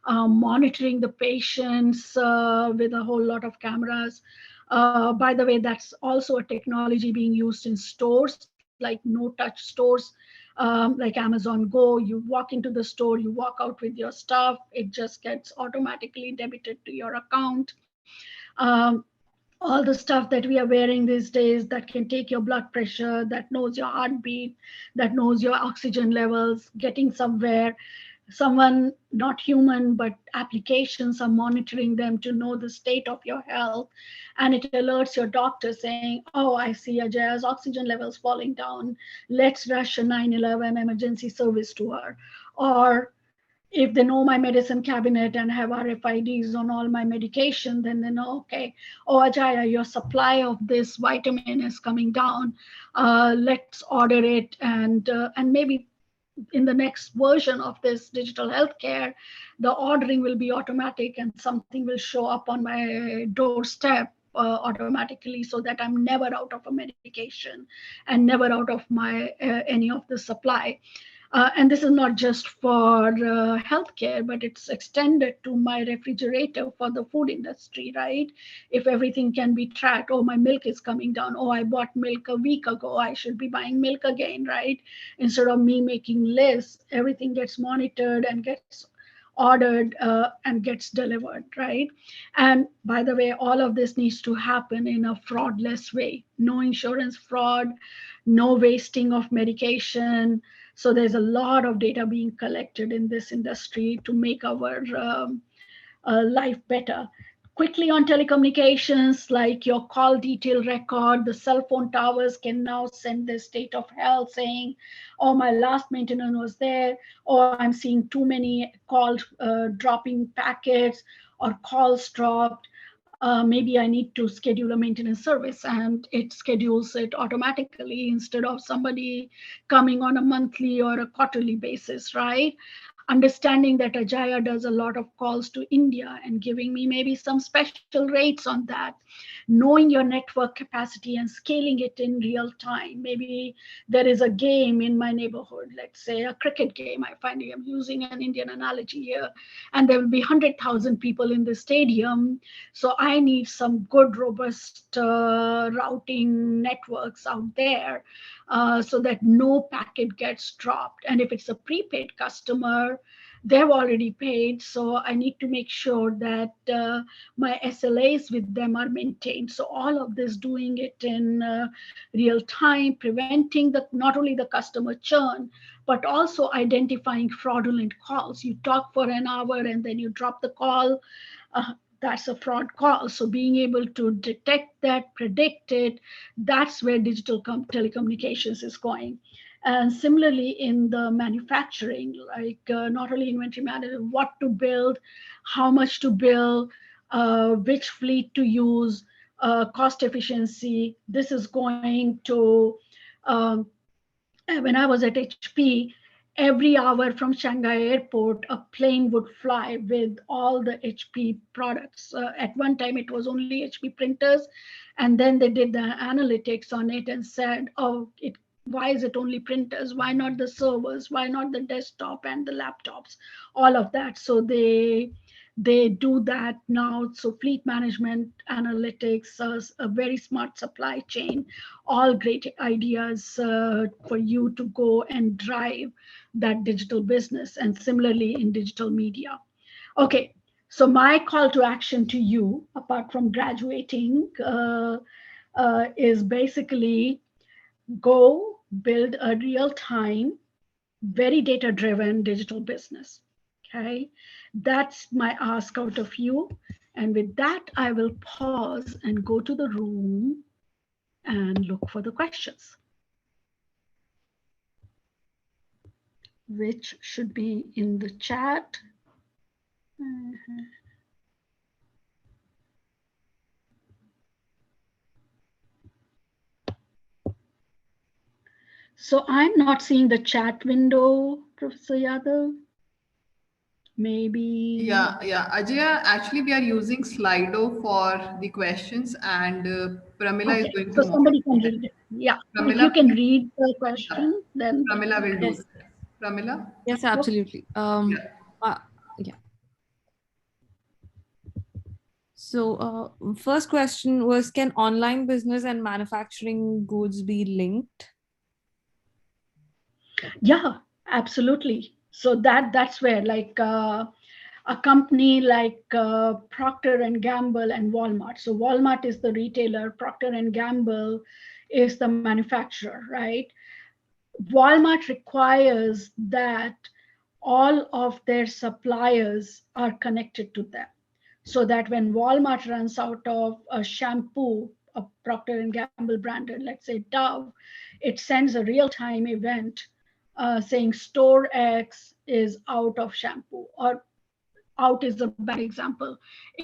Monitoring the patients with a whole lot of cameras. By the way, that's also a technology being used in stores, like no touch stores, like Amazon Go. You walk into the store, you walk out with your stuff, it just gets automatically debited to your account. Um, all the stuff that we are wearing these days that can take your blood pressure, that knows your heartbeat, that knows your oxygen levels, getting somewhere. Someone, not human, but applications are monitoring them to know the state of your health. And it alerts your doctor saying, oh, I see Ajaya's oxygen levels falling down. Let's rush a 911 emergency service to her. Or if they know my medicine cabinet and have RFIDs on all my medication, then they know, okay, oh, Ajaya, your supply of this vitamin is coming down. Let's order it. And maybe in the next version of this digital healthcare, the ordering will be automatic and something will show up on my doorstep automatically, so that I'm never out of a medication and never out of my any of the supply. And this is not just for healthcare, but it's extended to my refrigerator for the food industry, right? If everything can be tracked, oh, my milk is coming down. Oh, I bought milk a week ago. I should be buying milk again, right? Instead of me making lists, everything gets monitored and gets ordered and gets delivered, right? And by the way, all of this needs to happen in a fraudless way. No insurance fraud, no wasting of medication. So there's a lot of data being collected in this industry to make our life better. Quickly on telecommunications, like your call detail record, the cell phone towers can now send the state of health saying, oh, my last maintenance was there, or I'm seeing too many calls dropping packets or calls dropped. Maybe I need to schedule a maintenance service, and it schedules it automatically instead of somebody coming on a monthly or a quarterly basis, right? Understanding that Ajaya does a lot of calls to India and giving me maybe some special rates on that. Knowing your network capacity and scaling it in real time. Maybe there is a game in my neighborhood, let's say a cricket game. I'm using an Indian analogy here, and there will be 100,000 people in the stadium. So I need some good, robust routing networks out there so that no packet gets dropped. And if it's a prepaid customer, they've already paid. So I need to make sure that my SLAs with them are maintained. So all of this, doing it in real time, preventing the not only the customer churn, but also identifying fraudulent calls. You talk for an hour and then you drop the call. That's a fraud call. So being able to detect that, predict it, that's where digital telecommunications is going. And similarly in the manufacturing, like not only inventory management, what to build, how much to build, which fleet to use, cost efficiency. This is going to um, when I was at HP, every hour from Shanghai airport, a plane would fly with all the HP products. At one time, it was only HP printers. And then they did the analytics on it and said, oh, Why is it only printers? Why not the servers? Why not the desktop and the laptops? All of that. So they do that now. So fleet management, analytics, a very smart supply chain, all great ideas for you to go and drive that digital business. And similarly in digital media. Okay, so my call to action to you, apart from graduating, is basically go build a real time, very data driven digital business. Okay, that's my ask out of you. And with that, I will pause and go to the room and look for the questions, which should be in the chat. So I'm not seeing the chat window, Professor Yadav. Maybe. Yeah, Ajaya, actually we are using Slido for the questions, and Pramila is Okay, going to so somebody can moderate. read it. Yeah, if Pramila, you can read the yeah, question, then Pramila will do Yes, that. Pramila? yes, okay. absolutely. Yeah. Uh, yeah. So, first question was, can online business and manufacturing goods be linked? Yeah, absolutely. So that's where like a company like Procter and Gamble and Walmart. So Walmart is the retailer, Procter and Gamble is the manufacturer, right? Walmart requires that all of their suppliers are connected to them, so that when Walmart runs out of a shampoo, a Procter and Gamble branded, let's say Dove, it sends a real-time event saying store X is out of shampoo, or out is a bad example,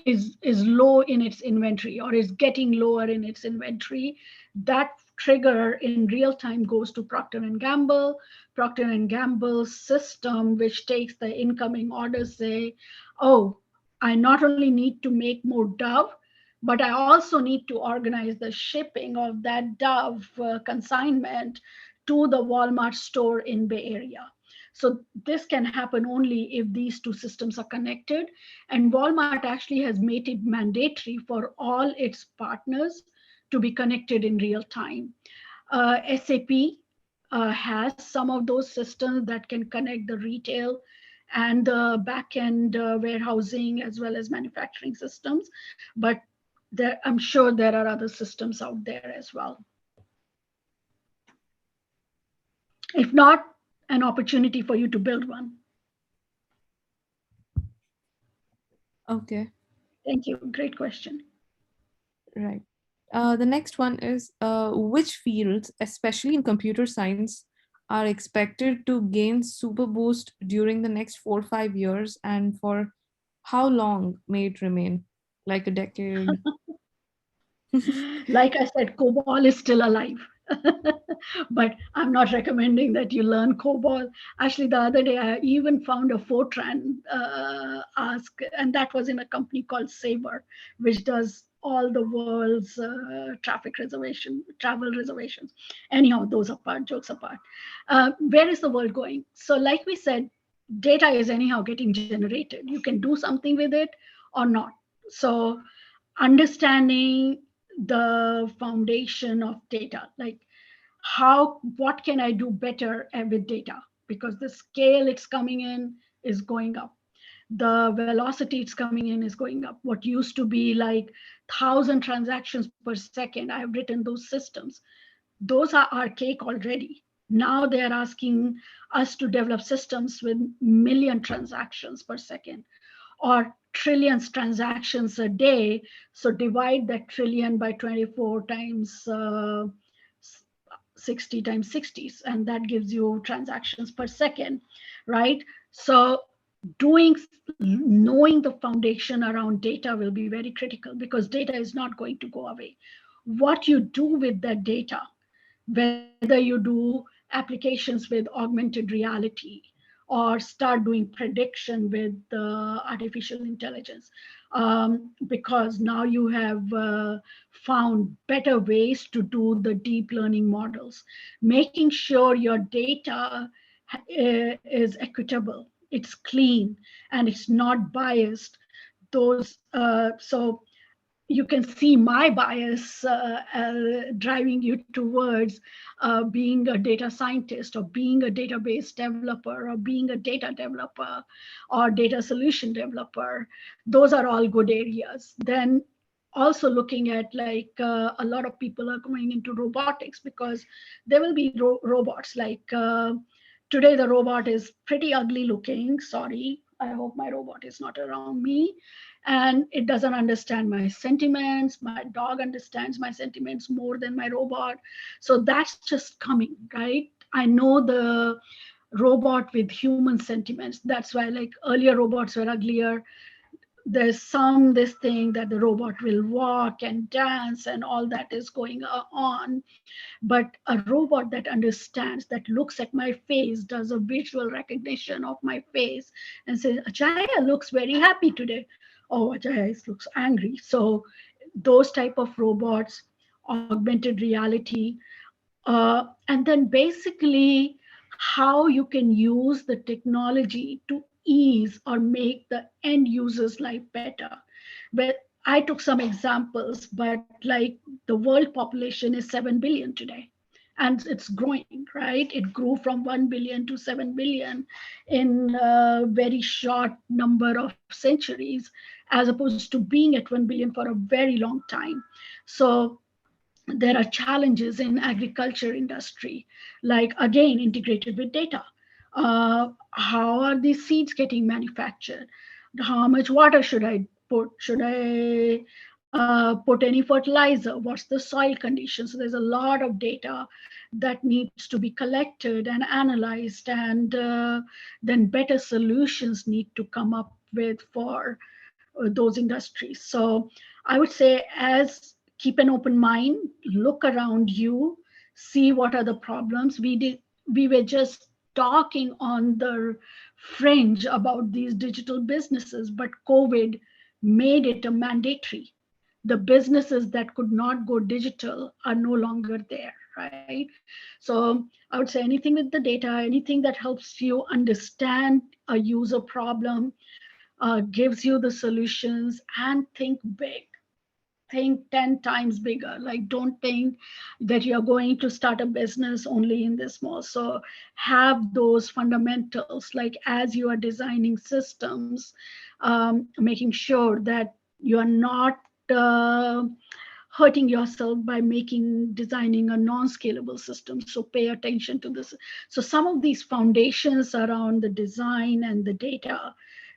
is low in its inventory or is getting lower in its inventory. That trigger in real time goes to Procter and Gamble. Procter and Gamble's system, which takes the incoming orders, say, oh, I not only need to make more Dove, but I also need to organize the shipping of that Dove consignment to the Walmart store in Bay Area. So this can happen only if these two systems are connected. And Walmart actually has made it mandatory for all its partners to be connected in real time. SAP has some of those systems that can connect the retail and the back-end warehousing as well as manufacturing systems. But I'm sure there are other systems out there as well. If not, an opportunity for you to build one. Okay, Thank you. Great question. right. The next one is, which fields, especially in computer science, are expected to gain super boost during the next 4 or 5 years, and for how long may it remain? Like a decade? Like I said, COBOL is still alive. But I'm not recommending that you learn COBOL. Actually, the other day, I even found a Fortran ask, and that was in a company called Sabre, which does all the world's travel reservations. Anyhow, those apart, jokes apart. Where is the world going? So, like we said, data is anyhow getting generated. You can do something with it or not. So, understanding the foundation of data, like what can I do better with data, because the scale it's coming in is going up, the velocity it's coming in is going up. What used to be like 1,000 transactions per second, I've written those systems. Those are archaic already. Now they are asking us to develop systems with million transactions per second or trillions transactions a day. So divide that trillion by 24 times 60 times 60s, and that gives you transactions per second, right? So doing knowing the foundation around data will be very critical, because data is not going to go away. What you do with that data, whether you do applications with augmented reality or start doing prediction with artificial intelligence, because now you have found better ways to do the deep learning models, making sure your data is equitable, it's clean, and it's not biased. Those so you can see my bias driving you towards being a data scientist, or being a database developer, or being a data developer, or data solution developer. Those are all good areas. Then also looking at, like, a lot of people are going into robotics, because there will be robots like today the robot is pretty ugly looking. Sorry, I hope my robot is not around me, and it doesn't understand my sentiments. My dog understands my sentiments more than my robot. So that's just coming, right? I know the robot with human sentiments. That's why, like, earlier robots were uglier. There's some this thing that the robot will walk and dance and all that is going on, but a robot that understands, that looks at my face, does a visual recognition of my face, and says, Ajaya looks very happy today. Oh, Ajaya looks angry. So those type of robots, augmented reality, and then basically how you can use the technology to ease or make the end user's life better. But I took some examples, but like the world population is 7 billion today, and it's growing, right? It grew from 1 billion to 7 billion in a very short number of centuries, as opposed to being at 1 billion for a very long time. So there are challenges in agriculture industry, like, again, integrated with data. How are these seeds getting manufactured? How much water should I put? Should I put any fertilizer? What's the soil condition? So there's a lot of data that needs to be collected and analyzed, and then better solutions need to come up with for those industries. So I would say, as keep an open mind, look around you, see what are the problems. We were just talking on the fringe about these digital businesses, but COVID made it a mandatory. The businesses that could not go digital are no longer there, right? So I would say anything with the data, anything that helps you understand a user problem, gives you the solutions, and think big. Think 10 times bigger. Like, don't think that you're going to start a business only in this small. So have those fundamentals, like as you are designing systems, making sure that you're not uh, hurting yourself by designing a non-scalable system. So pay attention to this. So some of these foundations around the design and the data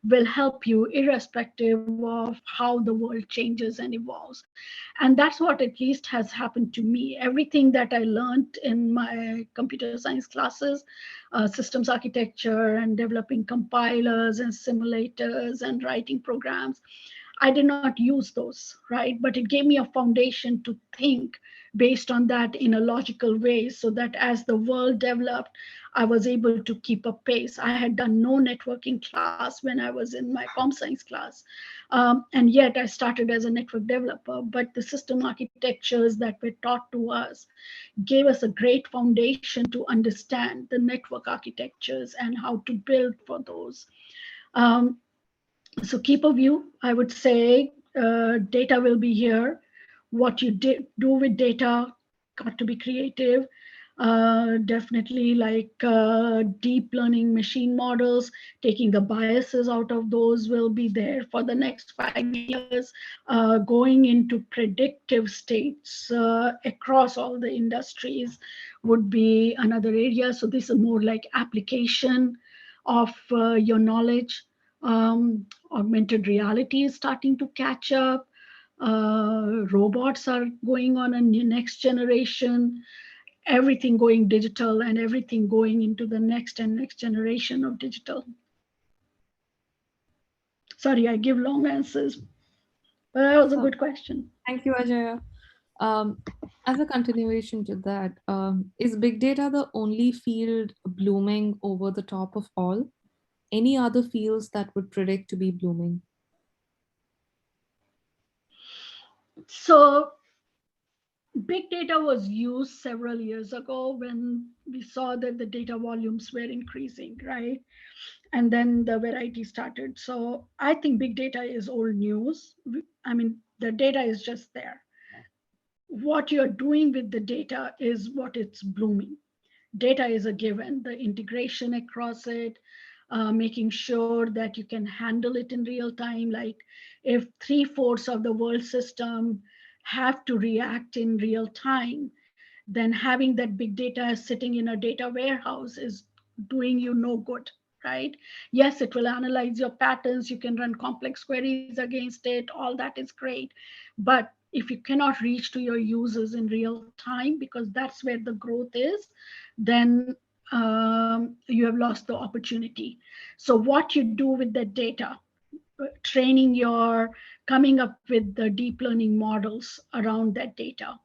will help you irrespective of how the world changes and evolves. And that's what at least has happened to me. Everything that I learned in my computer science classes, systems architecture and developing compilers and simulators and writing programs, I did not use those, right? But it gave me a foundation to think based on that in a logical way, so that as the world developed, I was able to keep a pace. I had done no networking class when I was in my comp science class. And yet I started as a network developer, but the system architectures that were taught to us gave us a great foundation to understand the network architectures and how to build for those. Um, so keep a view. I would say data will be here. What you do with data, got to be creative. Definitely, like deep learning machine models, taking the biases out of those will be there for the next 5 years. Going into predictive states across all the industries would be another area. So this is more like application of your knowledge. Augmented reality is starting to catch up. Robots are going on a next generation, everything going digital and everything going into the next and next generation of digital. Sorry, I give long answers, but that was a good question. Thank you, Ajaya. Um, as a continuation to that, is big data the only field blooming over the top of all? any other fields that would predict to be blooming? So big data was used several years ago when we saw that the data volumes were increasing, right? And then the variety started. So I think big data is old news. I mean, the data is just there. What you're doing with the data is what it's blooming. Data is a given, the integration across it, making sure that you can handle it in real time. Like if three-fourths of the world system have to react in real time, then having that big data sitting in a data warehouse is doing you no good, right? Yes, it will analyze your patterns. You can run complex queries against it. All that is great. But if you cannot reach to your users in real time, because that's where the growth is, then you have lost the opportunity. So what you do with that data, training your, coming up with the deep learning models around that data,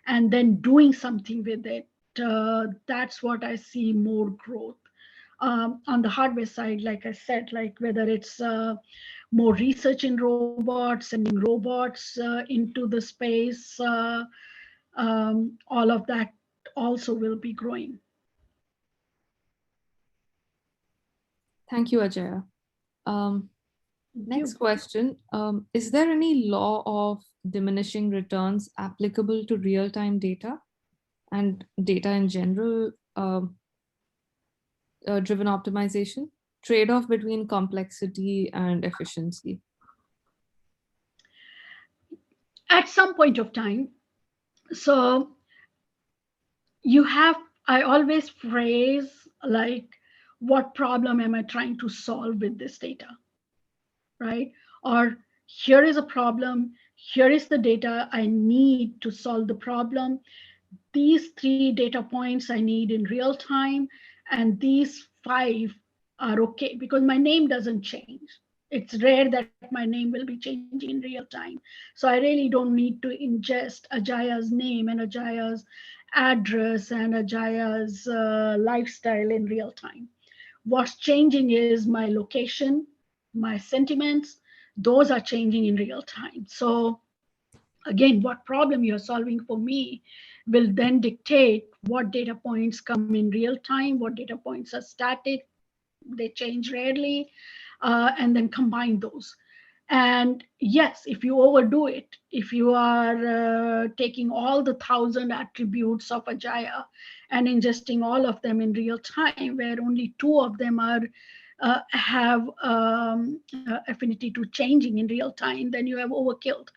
and then doing something with it, that's what I see more growth. On the hardware side, like I said, like whether it's more research in robots, sending robots into the space, all of that also will be growing. Thank you, Ajaya. Um, Thank Next you. question. Is there any law of diminishing returns applicable to real-time data and data in general, driven optimization? Trade-off between complexity and efficiency. At some point of time, so you have, I always phrase like, what problem am I trying to solve with this data, right? Or here is a problem, here is the data I need to solve the problem. These three data points I need in real time, and these five are okay because my name doesn't change. It's rare that my name will be changing in real time. So I really don't need to ingest Ajaya's name and Ajaya's address and Ajaya's lifestyle in real time. What's changing is my location, my sentiments, those are changing in real time. So again, what problem you're solving for me will then dictate what data points come in real time, what data points are static, they change rarely, and then combine those. And yes, if you overdo it, if you are taking all the 1,000 attributes of Ajaya and ingesting all of them in real time, where only two of them are have affinity to changing in real time, then you have overkilled.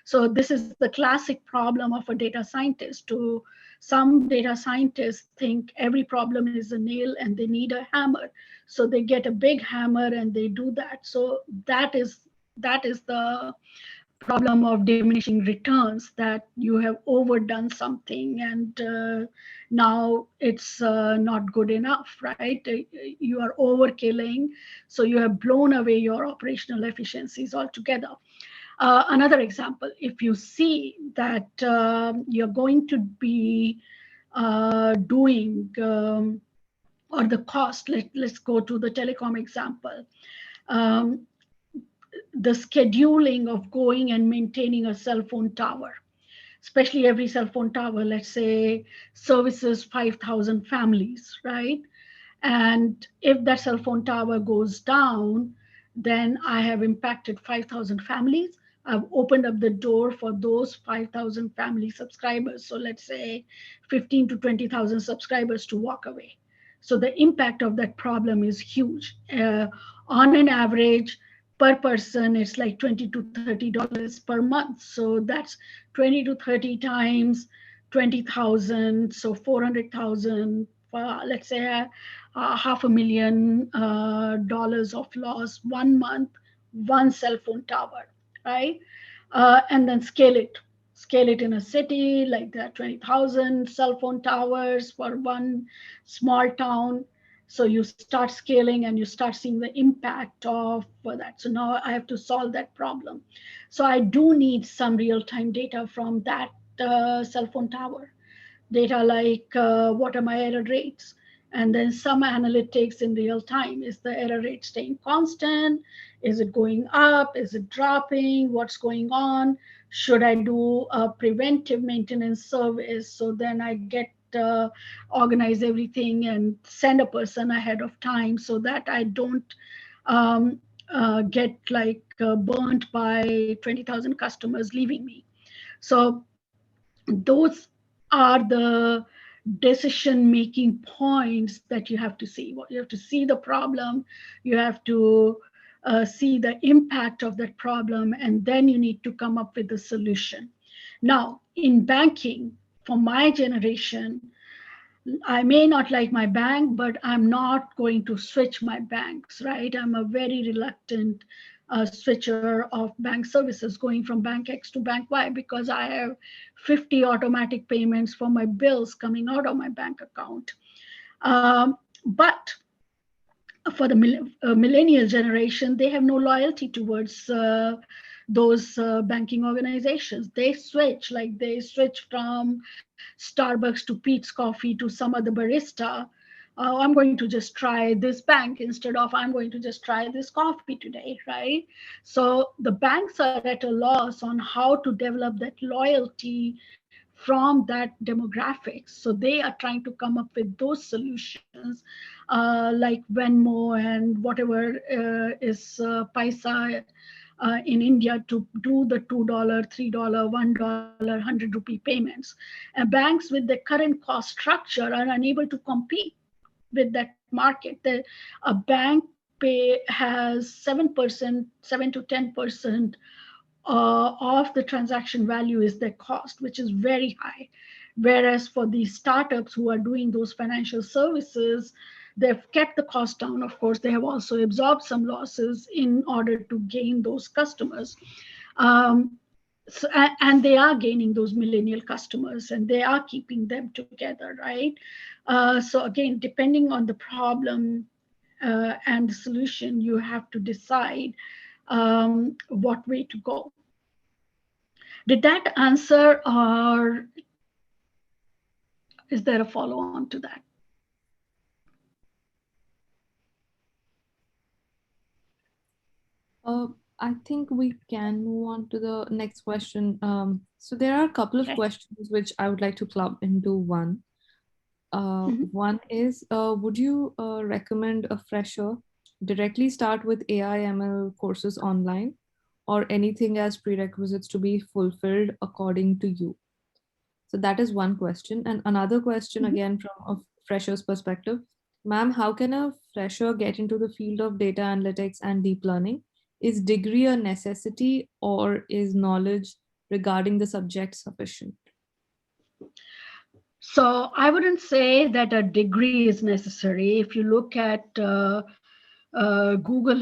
So this is the classic problem of a data scientist. To some data scientists think every problem is a nail and they need a hammer. So they get a big hammer and they do that. So that is the problem of diminishing returns, that you have overdone something and now it's not good enough, right? You are overkilling, so you have blown away your operational efficiencies altogether. Another example, if you see that you're going to be doing or the cost, let's go to the telecom example. um, the scheduling of going and maintaining a cell phone tower, especially every cell phone tower, let's say, services 5,000 families, right? And if that cell phone tower goes down, then I have impacted 5,000 families. I've opened up the door for those 5,000 family subscribers. So let's say 15 to 20,000 subscribers to walk away. So the impact of that problem is huge. On an average, per person, it's like $20 to $30 per month. So that's 20 to 30 times 20,000, so 400,000. Let's say $500,000 of loss 1 month, one cell phone tower, right? And then scale it in a city like that, 20,000 cell phone towers for one small town. So you start scaling and you start seeing the impact of that. So now I have to solve that problem. So I do need some real-time data from that cell phone tower. Data like what are my error rates? And then some analytics in real time. Is the error rate staying constant? Is it going up? Is it dropping? What's going on? Should I do a preventive maintenance service? So then I get organize everything and send a person ahead of time so that I don't um, get like burnt by 20,000 customers leaving me. So those are the decision making points that you have to see. You have to see the problem, you have to see the impact of that problem, and then you need to come up with a solution. Now, in banking, for my generation, I may not like my bank, but I'm not going to switch my banks, right? I'm a very reluctant switcher of bank services going from bank X to bank Y because I have 50 automatic payments for my bills coming out of my bank account. But for the millennial generation, they have no loyalty towards those banking organizations. They switch from Starbucks to Pete's Coffee to some other barista. I'm going to just try this bank instead of I'm going to just try this coffee today, right? So the banks are at a loss on how to develop that loyalty from that demographics. So they are trying to come up with those solutions like Venmo and whatever is Paisa in India to do the $2, $3, $1, 100 rupee payments. And banks with the current cost structure are unable to compete with that market. A bank pay has 7%, 7 to 10% of the transaction value is their cost, which is very high. Whereas for these startups who are doing those financial services, they've kept the cost down. Of course, they have also absorbed some losses in order to gain those customers. Um, and they are gaining those millennial customers and they are keeping them together, right? So again, depending on the problem and the solution, you have to decide what way to go. Did that answer, or is there a follow on to that? Uh, I think we can move on to the next question. So there are a couple of Okay. questions which I would like to club into one. Mhm. One is, would you recommend a fresher directly start with AI ML courses online, or anything as prerequisites to be fulfilled according to you? So that is one question. And another question, Mhm. again, from a fresher's perspective. Ma'am, how can a fresher get into the field of data analytics and deep learning? Is degree a necessity or is knowledge regarding the subject sufficient? So I wouldn't say that a degree is necessary. If you look at Google,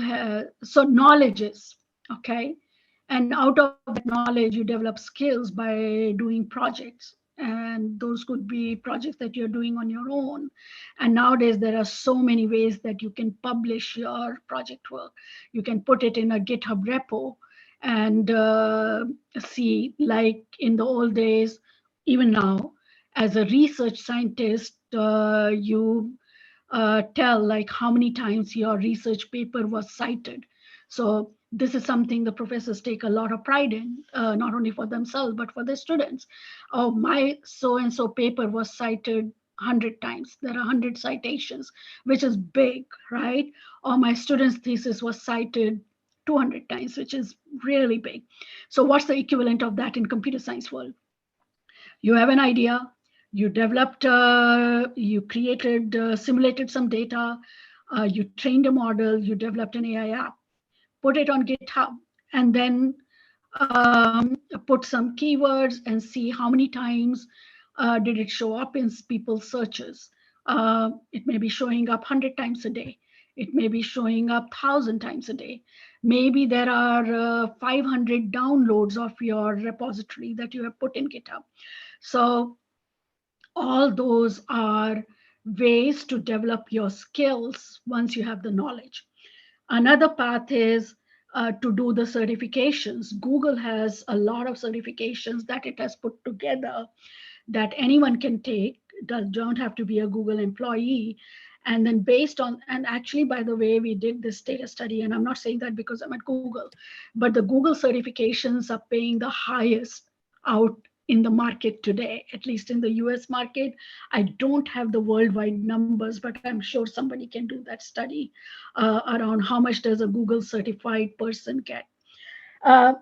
so knowledge is okay. And out of that knowledge, you develop skills by doing projects. And those could be projects that you're doing on your own. And nowadays, there are so many ways that you can publish your project work. You can put it in a GitHub repo and see, like in the old days, even now, as a research scientist, you tell like how many times your research paper was cited. So this is something the professors take a lot of pride in, not only for themselves but for their students. Oh, my so and so paper was cited 100 times. There are 100 citations, which is big, right? Or my student's thesis was cited 200 times, which is really big. So what's the equivalent of that in computer science world? You have an idea, you developed, you created, simulated some data, you trained a model, you developed an AI app, put it on GitHub, and then put some keywords and see how many times did it show up in people's searches. It may be showing up 100 times a day. It may be showing up 1,000 times a day. Maybe there are 500 downloads of your repository that you have put in GitHub. So all those are ways to develop your skills once you have the knowledge. Another path is to do the certifications. Google has a lot of certifications that it has put together that anyone can take. don't have to be a Google employee. And then based on, and actually, by the way, we did this data study, and I'm not saying that because I'm at Google, but the Google certifications are paying the highest out in the market today, at least in the US market. I don't have the worldwide numbers, but I'm sure somebody can do that study around how much does a Google certified person get. Uh,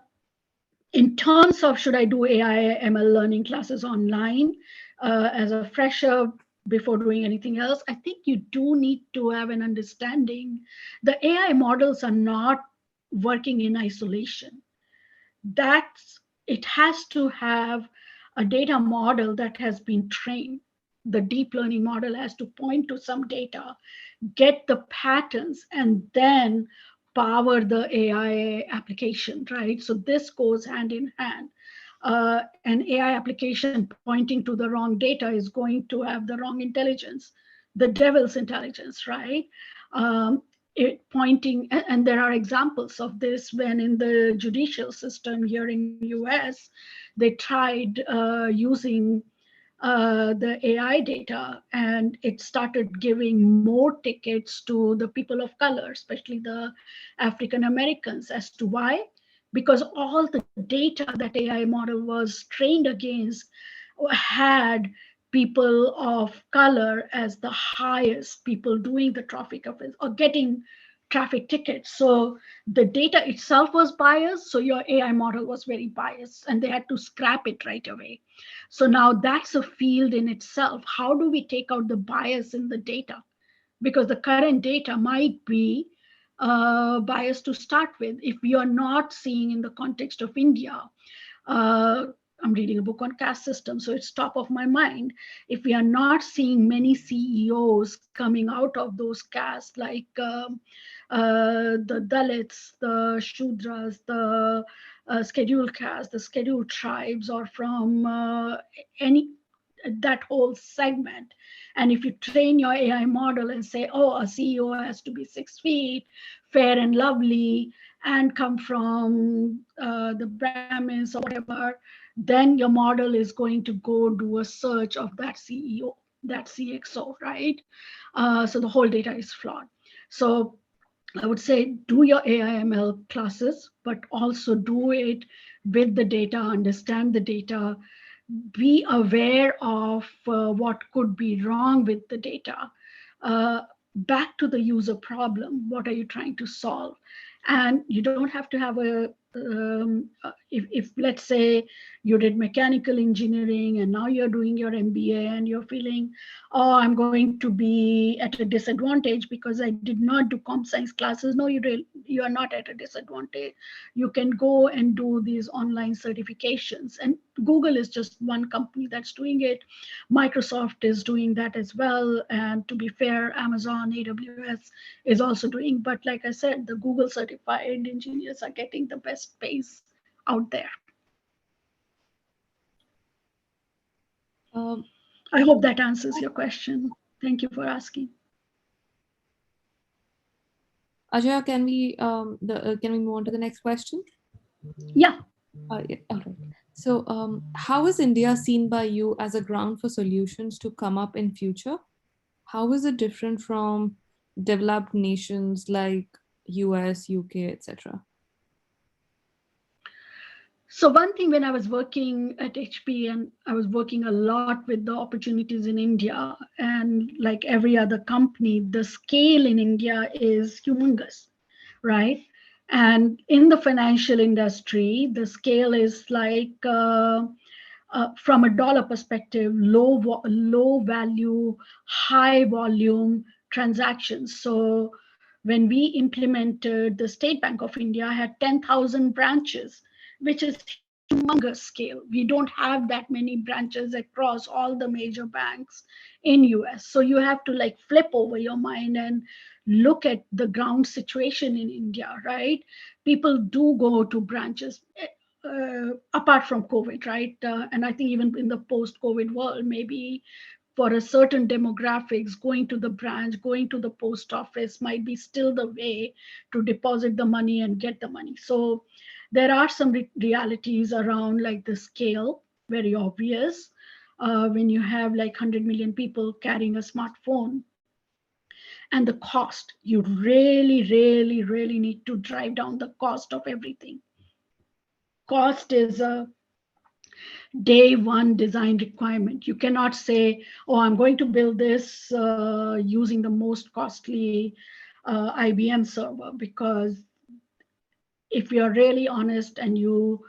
in terms of should I do AI ML learning classes online as a fresher before doing anything else, I think you do need to have an understanding. The AI models are not working in isolation. That's it has to have a data model that has been trained. The deep learning model has to point to some data, get the patterns, and then power the AI application, right? So this goes hand in hand. An AI application pointing to the wrong data is going to have the wrong intelligence, the devil's intelligence, right? It pointing, and there are examples of this when in the judicial system here in US, they tried using the AI data, and it started giving more tickets to the people of color, especially the African Americans. As to why? Because all the data that AI model was trained against had people of color as the highest people doing the traffic offense or getting traffic tickets. So the data itself was biased. So your AI model was very biased, and they had to scrap it right away. So now that's a field in itself. How do we take out the bias in the data? Because the current data might be biased to start with. If we are not seeing in the context of India, uh, I'm reading a book on caste system, so it's top of my mind. If we are not seeing many CEOs coming out of those castes, like the Dalits, the Shudras, the scheduled castes, the scheduled tribes, or from any that whole segment. And if you train your AI model and say, oh, a CEO has to be 6 feet, fair and lovely, and come from the Brahmins or whatever, then your model is going to go do a search of that CEO, that CXO, right? So the whole data is flawed. So I would say do your AI/ML classes, but also do it with the data, understand the data, be aware of what could be wrong with the data. Back to the user problem, what are you trying to solve? And you don't have to have if let's say you did mechanical engineering and now you're doing your MBA and you're feeling, oh, I'm going to be at a disadvantage because I did not do comp science classes. No, you are not at a disadvantage. You can go and do these online certifications. And Google is just one company that's doing it. Microsoft is doing that as well. And to be fair, Amazon, AWS is also doing. But like I said, the Google certified engineers are getting the best pays out there. Um, I hope that answers your question. Thank you for asking. Ajaya, can we move on to the next question? Yeah. Yeah, all right. So, how is India seen by you as a ground for solutions to come up in future? How is it different from developed nations like US, UK, etc.? So one thing, when I was working at HP, and I was working a lot with the opportunities in India, and like every other company, the scale in India is humongous, right? And in the financial industry, the scale is like from a dollar perspective, low value, high volume transactions. So when we implemented, the State Bank of India had 10,000 branches, which is humongous scale. We don't have that many branches across all the major banks in US. So you have to like flip over your mind and look at the ground situation in India, right? People do go to branches apart from COVID, right? And I think even in the post-COVID world, maybe for a certain demographics, going to the branch, going to the post office might be still the way to deposit the money and get the money. So there are some realities around like the scale, very obvious. when you have like 100 million people carrying a smartphone. And the cost, you really, really, really need to drive down the cost of everything. Cost is a day one design requirement. You cannot say, oh, I'm going to build this using the most costly IBM server, because if you're really honest and you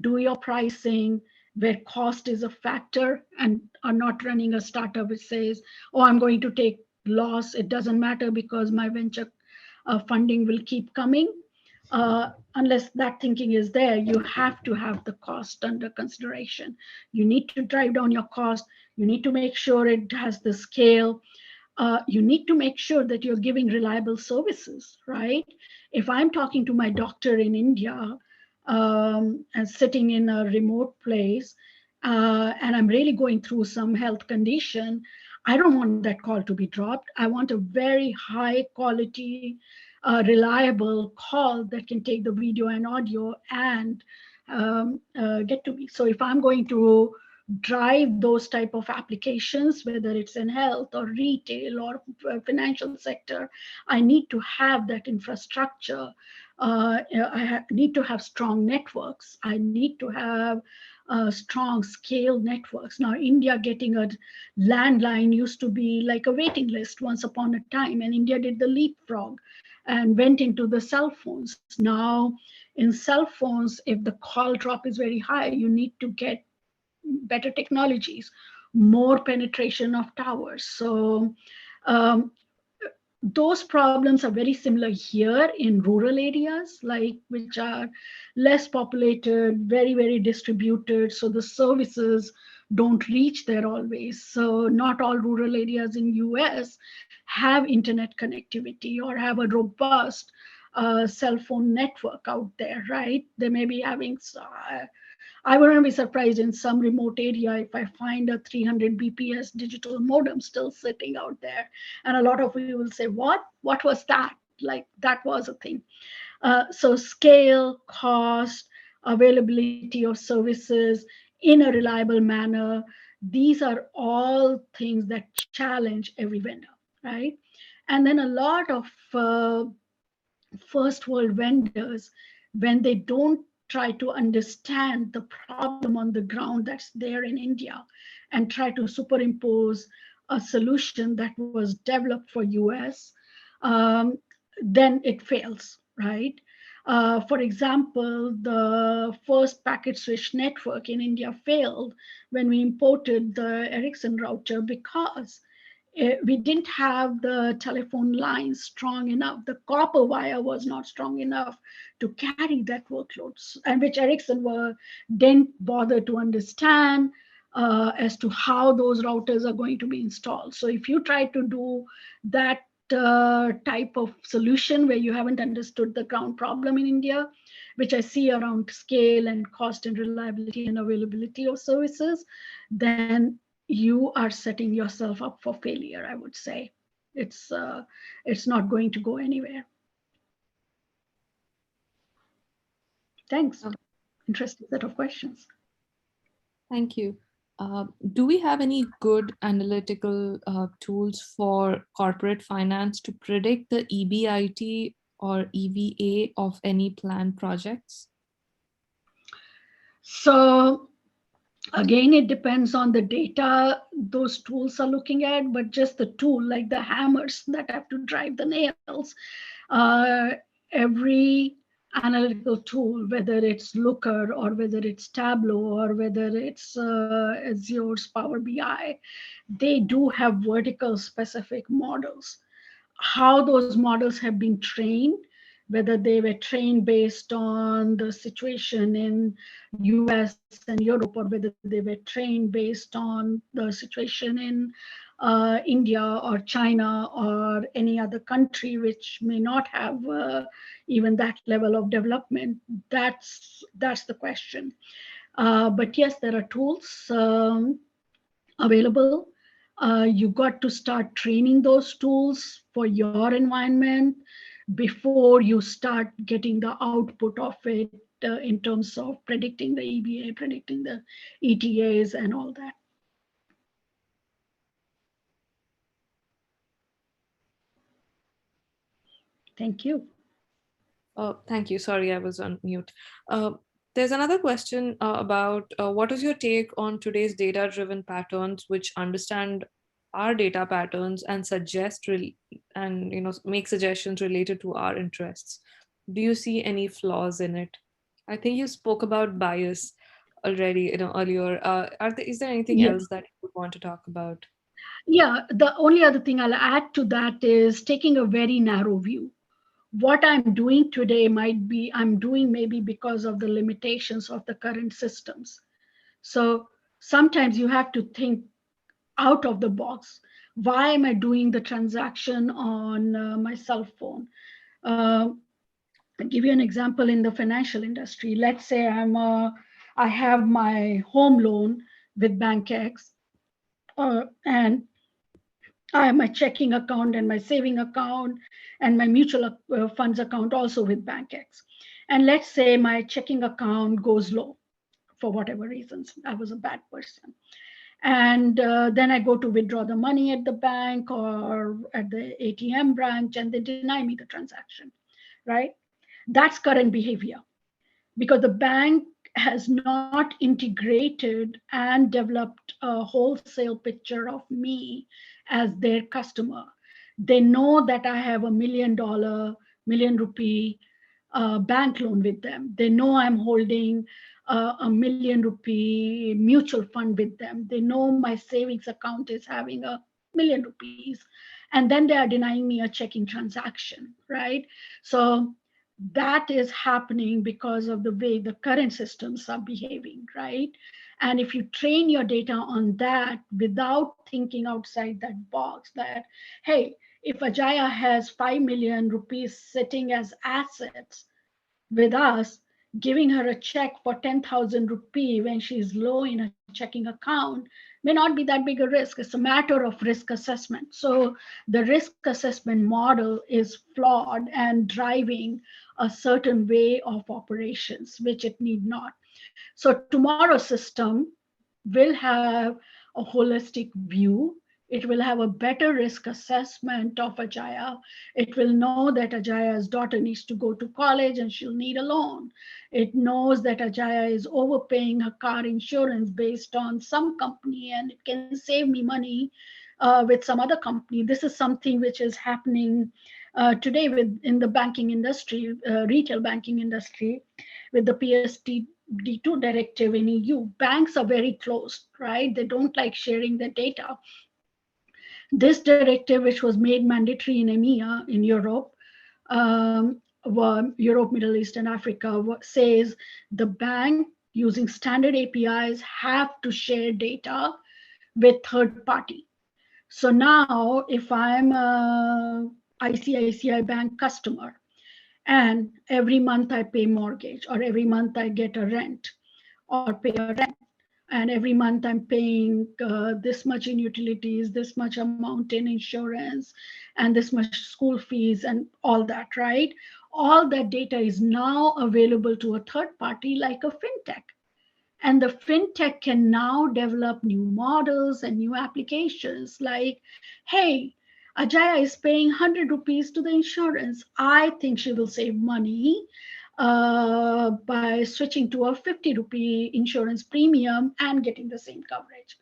do your pricing where cost is a factor and are not running a startup which says, oh, I'm going to take loss, it doesn't matter because my venture funding will keep coming. Unless that thinking is there, you have to have the cost under consideration. You need to drive down your cost. You need to make sure it has the scale. You need to make sure that you're giving reliable services, right? If I'm talking to my doctor in India and sitting in a remote place, and I'm really going through some health condition, I don't want that call to be dropped. I want a very high quality, reliable call that can take the video and audio and get to me. So if I'm going to drive those type of applications, whether it's in health or retail or financial sector, I need to have that infrastructure. Need to have strong networks. I need to have strong scale networks. Now, India getting a landline used to be like a waiting list once upon a time, and India did the leapfrog and went into the cell phones. Now, in cell phones, if the call drop is very high, you need to get better technologies, more penetration of towers. So um, those problems are very similar here in rural areas, like which are less populated, very, very distributed. So the services don't reach there always. So not all rural areas in US have internet connectivity or have a robust cell phone network out there, right? They may be having I wouldn't be surprised in some remote area if I find a 300 BPS digital modem still sitting out there. And a lot of you will say, what? What was that? Like, that was a thing. So scale, cost, availability of services in a reliable manner, these are all things that challenge every vendor, right? And then a lot of first world vendors, when they don't try to understand the problem on the ground that's there in India and try to superimpose a solution that was developed for US, um, then it fails, right? For example, the first packet switch network in India failed when we imported the Ericsson router because we didn't have the telephone lines strong enough. The copper wire was not strong enough to carry that workload, and which Ericsson didn't bother to understand as to how those routers are going to be installed. So if you try to do that type of solution where you haven't understood the ground problem in India, which I see around scale and cost and reliability and availability of services, then you are setting yourself up for failure, I would say. It's not going to go anywhere. Thanks. Oh, Interesting set of questions. thank you. Do we have any good analytical tools for corporate finance to predict the EBIT or EVA of any planned projects? So again, it depends on the data those tools are looking at, but just the tool, like the hammers that have to drive the nails, uh, every analytical tool, whether it's Looker or whether it's Tableau or whether it's Azure's Power BI, they do have vertical specific models. How those models have been trained, whether they were trained based on the situation in US and Europe, or whether they were trained based on the situation in India or China or any other country which may not have even that level of development, that's the question. But yes, there are tools available. You got to start training those tools for your environment before you start getting the output of it in terms of predicting the EBA, predicting the ETAs, and all that. Thank you. Thank you. Sorry, I was on mute. Uh, there's another question about what is your take on today's data-driven patterns, which understand our data patterns and and make suggestions related to our interests. Do you see any flaws in it? I think you spoke about bias already, earlier. Is there anything Yeah. else that you would want to talk about? Yeah. The only other thing I'll add to that is taking a very narrow view. What I'm doing today might be I'm doing maybe because of the limitations of the current systems. So sometimes you have to think out of the box. Why am I doing the transaction on my cell phone? Uh, I'll give you an example in the financial industry. Let's say I have my home loan with Bank X, and I have my checking account and my saving account and my mutual funds account also with Bank X. And let's say my checking account goes low for whatever reasons. I was a bad person. And then I go to withdraw the money at the bank or at the ATM branch, and they deny me the transaction, right? That's current behavior because the bank has not integrated and developed a wholesale picture of me as their customer. They know that I have $1 million, million rupee bank loan with them. They know I'm holding a million rupee mutual fund with them. They know my savings account is having a million rupees. And then they are denying me a checking transaction, right? So that is happening because of the way the current systems are behaving, right? And if you train your data on that without thinking outside that box, that, hey, if Ajaya has 5 million rupees sitting as assets with us, giving her a check for 10,000 rupee when she's low in a checking account may not be that big a risk. It's a matter of risk assessment. So the risk assessment model is flawed and driving a certain way of operations, which it need not. So tomorrow's system will have a holistic view. It will have a better risk assessment of Ajaya. It will know that Ajaya's daughter needs to go to college and she'll need a loan. It knows that Ajaya is overpaying her car insurance based on some company and it can save me money with some other company. This is something which is happening today in the banking industry, retail banking industry, with the PSD2 directive in EU. Banks are very closed, right? They don't like sharing their data. This directive, which was made mandatory in EMEA, in Europe, Europe, Middle East, and Africa, says the bank using standard APIs have to share data with third party. So now, if I'm a ICICI Bank customer, and every month I pay mortgage, or every month I get a rent or pay a rent, and every month I'm paying this much in utilities, this much amount in insurance, and this much school fees and all that, right? All that data is now available to a third party like a fintech. And the fintech can now develop new models and new applications like, hey, Ajaya is paying 100 rupees to the insurance. I think she will save money by switching to a 50 rupee insurance premium and getting the same coverage.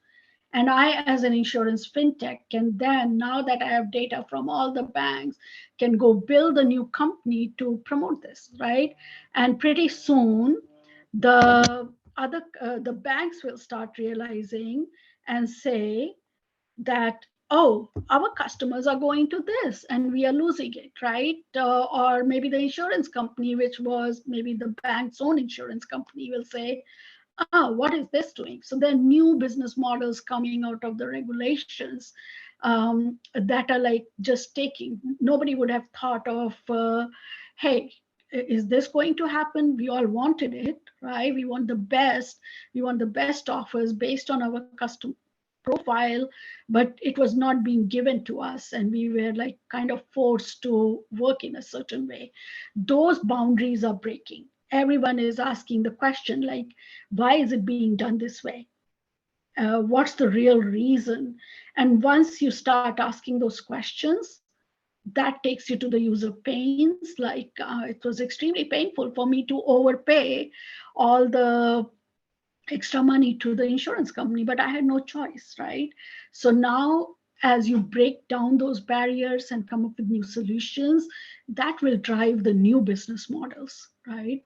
And I, as an insurance fintech, can then, now that I have data from all the banks, can go build a new company to promote this, right? And pretty soon, the banks will start realizing and say that, oh, our customers are going to this and we are losing it, right? Or maybe the insurance company, which was maybe the bank's own insurance company, will say, oh, what is this doing? So there are new business models coming out of the regulations that are like just taking. Nobody would have thought of, hey, is this going to happen? We all wanted it, right? We want the best. We want the best offers based on our custom profile, but it was not being given to us, and we were like kind of forced to work in a certain way. Those boundaries are breaking. Everyone is asking the question like, why is it being done this way? What's the real reason? And once you start asking those questions, that takes you to the user pains. Like it was extremely painful for me to overpay all the extra money to the insurance company, but I had no choice, right? So now, as you break down those barriers and come up with new solutions, that will drive the new business models, right?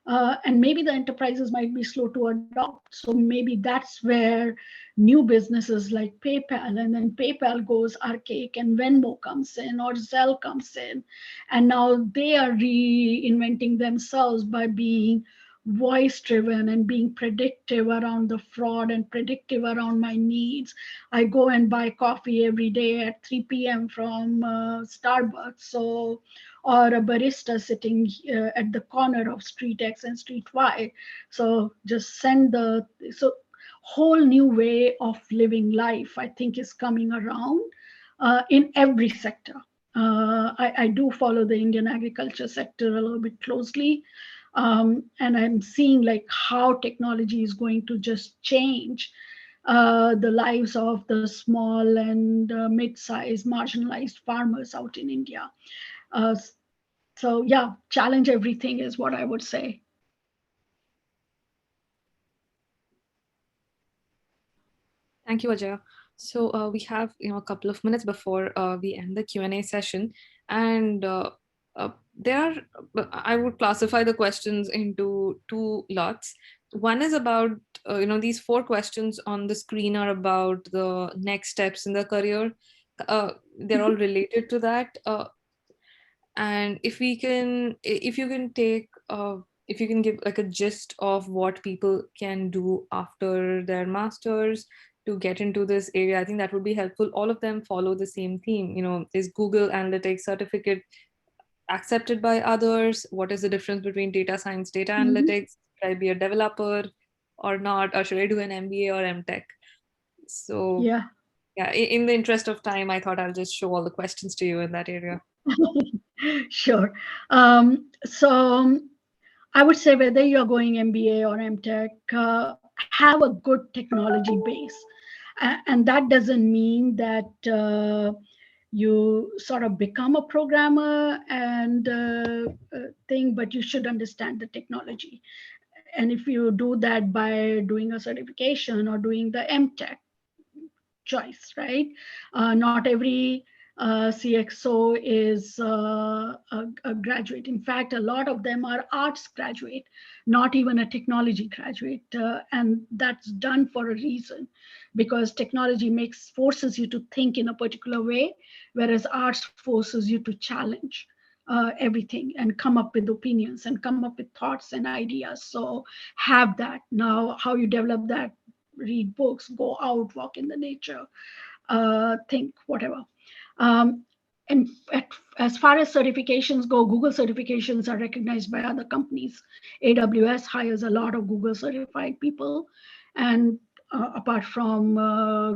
And maybe the enterprises might be slow to adopt. So maybe that's where new businesses like PayPal, and then PayPal goes archaic, and Venmo comes in, or Zelle comes in, and now they are reinventing themselves by being voice driven and being predictive around the fraud and predictive around my needs. I go and buy coffee every day at 3 p.m. from Starbucks. So, or a barista sitting at the corner of Street X and Street Y. So just send the, so whole new way of living life, I think, is coming around in every sector. I do follow the Indian agriculture sector a little bit closely, and I'm seeing like how technology is going to just change the lives of the small and mid-sized marginalized farmers out in India. Uh, so yeah, challenge everything is what I would say. Thank you, Ajaya. So we have a couple of minutes before we end the Q&A session, and there are I would classify the questions into two lots. One is about these four questions on the screen are about the next steps in the career. They're all related to that. And if you can take if you can give like a gist of what people can do after their masters to get into this area, I think that would be helpful. All of them follow the same theme. Is Google Analytics certificate accepted by others? What is the difference between data science, data Mhm. analytics? Should I be a developer or not, or should I do an MBA or MTech? So Yeah. yeah, in the interest of time, I thought I'll just show all the questions to you in that area. Sure. So I would say whether you're going MBA or MTech, have a good technology base. And that doesn't mean that you sort of become a programmer and thing, but you should understand the technology. And if you do that by doing a certification or doing the MTech, choice, right? Not every CXO is a graduate. In fact, a lot of them are arts graduate, not even a technology graduate, and that's done for a reason, because technology makes forces you to think in a particular way, whereas arts forces you to challenge everything and come up with opinions and come up with thoughts and ideas. So have that. Now, how you develop that? Read books, go out, walk in the nature, think, whatever. Um, and as far as certifications go, Google certifications are recognized by other companies. AWS hires a lot of Google certified people, and apart from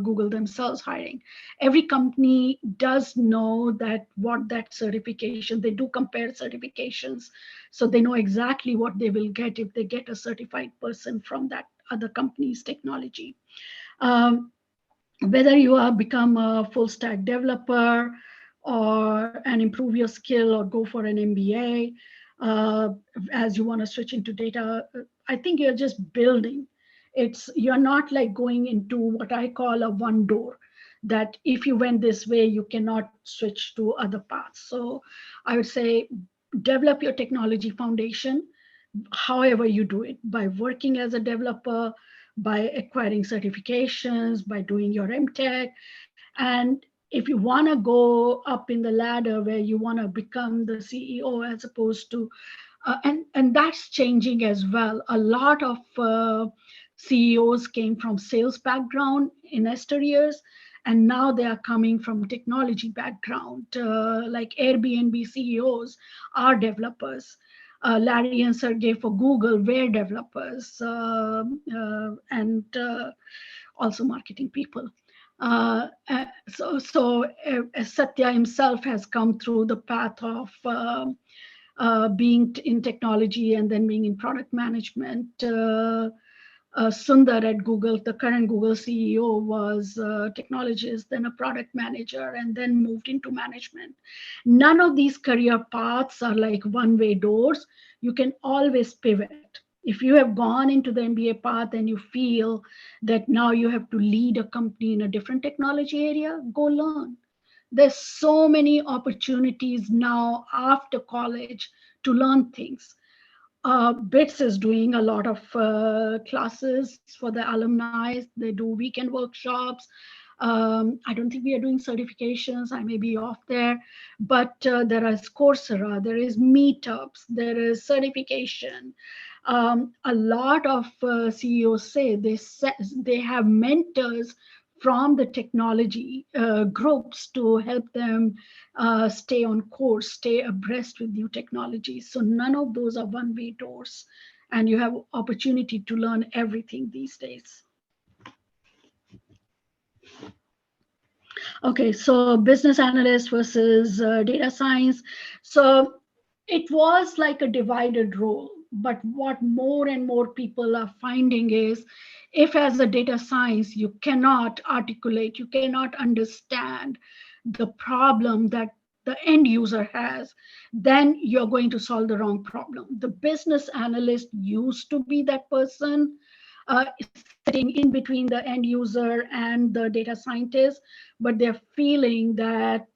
Google themselves hiring, every company does know that what that certification, they do compare certifications, so they know exactly what they will get if they get a certified person from that other company's technology. Um, Whether you are become a full stack developer or and improve your skill or go for an MBA, uh, as you want to switch into data, I think you're just building. You're not like going into what I call a one door, that if you went this way you cannot switch to other paths. So I would say develop your technology foundation however you do it, by working as a developer, by acquiring certifications, by doing your MTech. And if you want to go up in the ladder where you want to become the CEO as opposed to, and that's changing as well. A lot of CEOs came from sales background in Esther years, and now they are coming from technology background. Like Airbnb CEOs are developers. Larry and Sergey for Google were developers, and also marketing people. Satya himself has come through the path of being in technology and then being in product management. Sundar at Google, the current Google CEO, was a technologist, then a product manager, and then moved into management. None of these career paths are like one-way doors. You can always pivot. If you have gone into the MBA path and you feel that now you have to lead a company in a different technology area, go learn. There's so many opportunities now after college to learn things. BITS is doing a lot of classes for the alumni. They do weekend workshops. I don't think we are doing certifications. I may be off there, but there is Coursera, there is meetups, there is certification. A lot of CEOs say they have mentors from the technology groups to help them stay on course, stay abreast with new technologies. So none of those are one-way doors, and you have opportunity to learn everything these days. Okay, so business analyst versus data science. So it was like a divided role. But what more and more people are finding is if, as a data science, you cannot articulate, you cannot understand the problem that the end user has, then you're going to solve the wrong problem. The business analyst used to be that person sitting in between the end user and the data scientist, but they're feeling that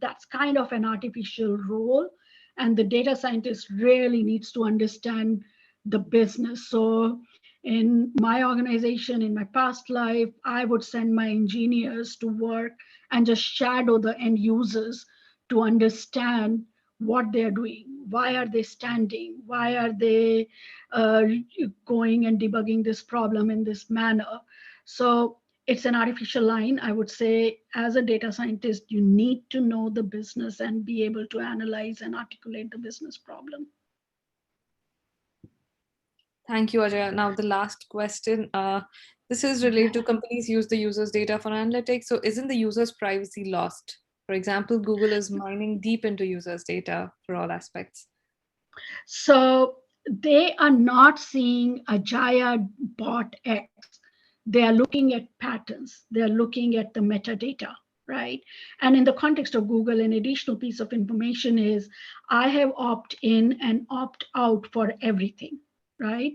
that's kind of an artificial role, and the data scientist really needs to understand the business. So in my organization, in my past life, I would send my engineers to work and just shadow the end users to understand what they're doing. Why are they standing? Why are they uh, going and debugging this problem in this manner? So it's an artificial line. I would say, as a data scientist, you need to know the business and be able to analyze and articulate the business problem. Thank you, Ajay. Now, the last question. This is related to companies use the user's data for analytics. So, isn't the user's privacy lost? For example, Google is mining deep into users' data for all aspects. So they are not seeing Ajaya bot X. They are looking at patterns. They are looking at the metadata, right? And in the context of Google, an additional piece of information is I have opt in and opt out for everything, right?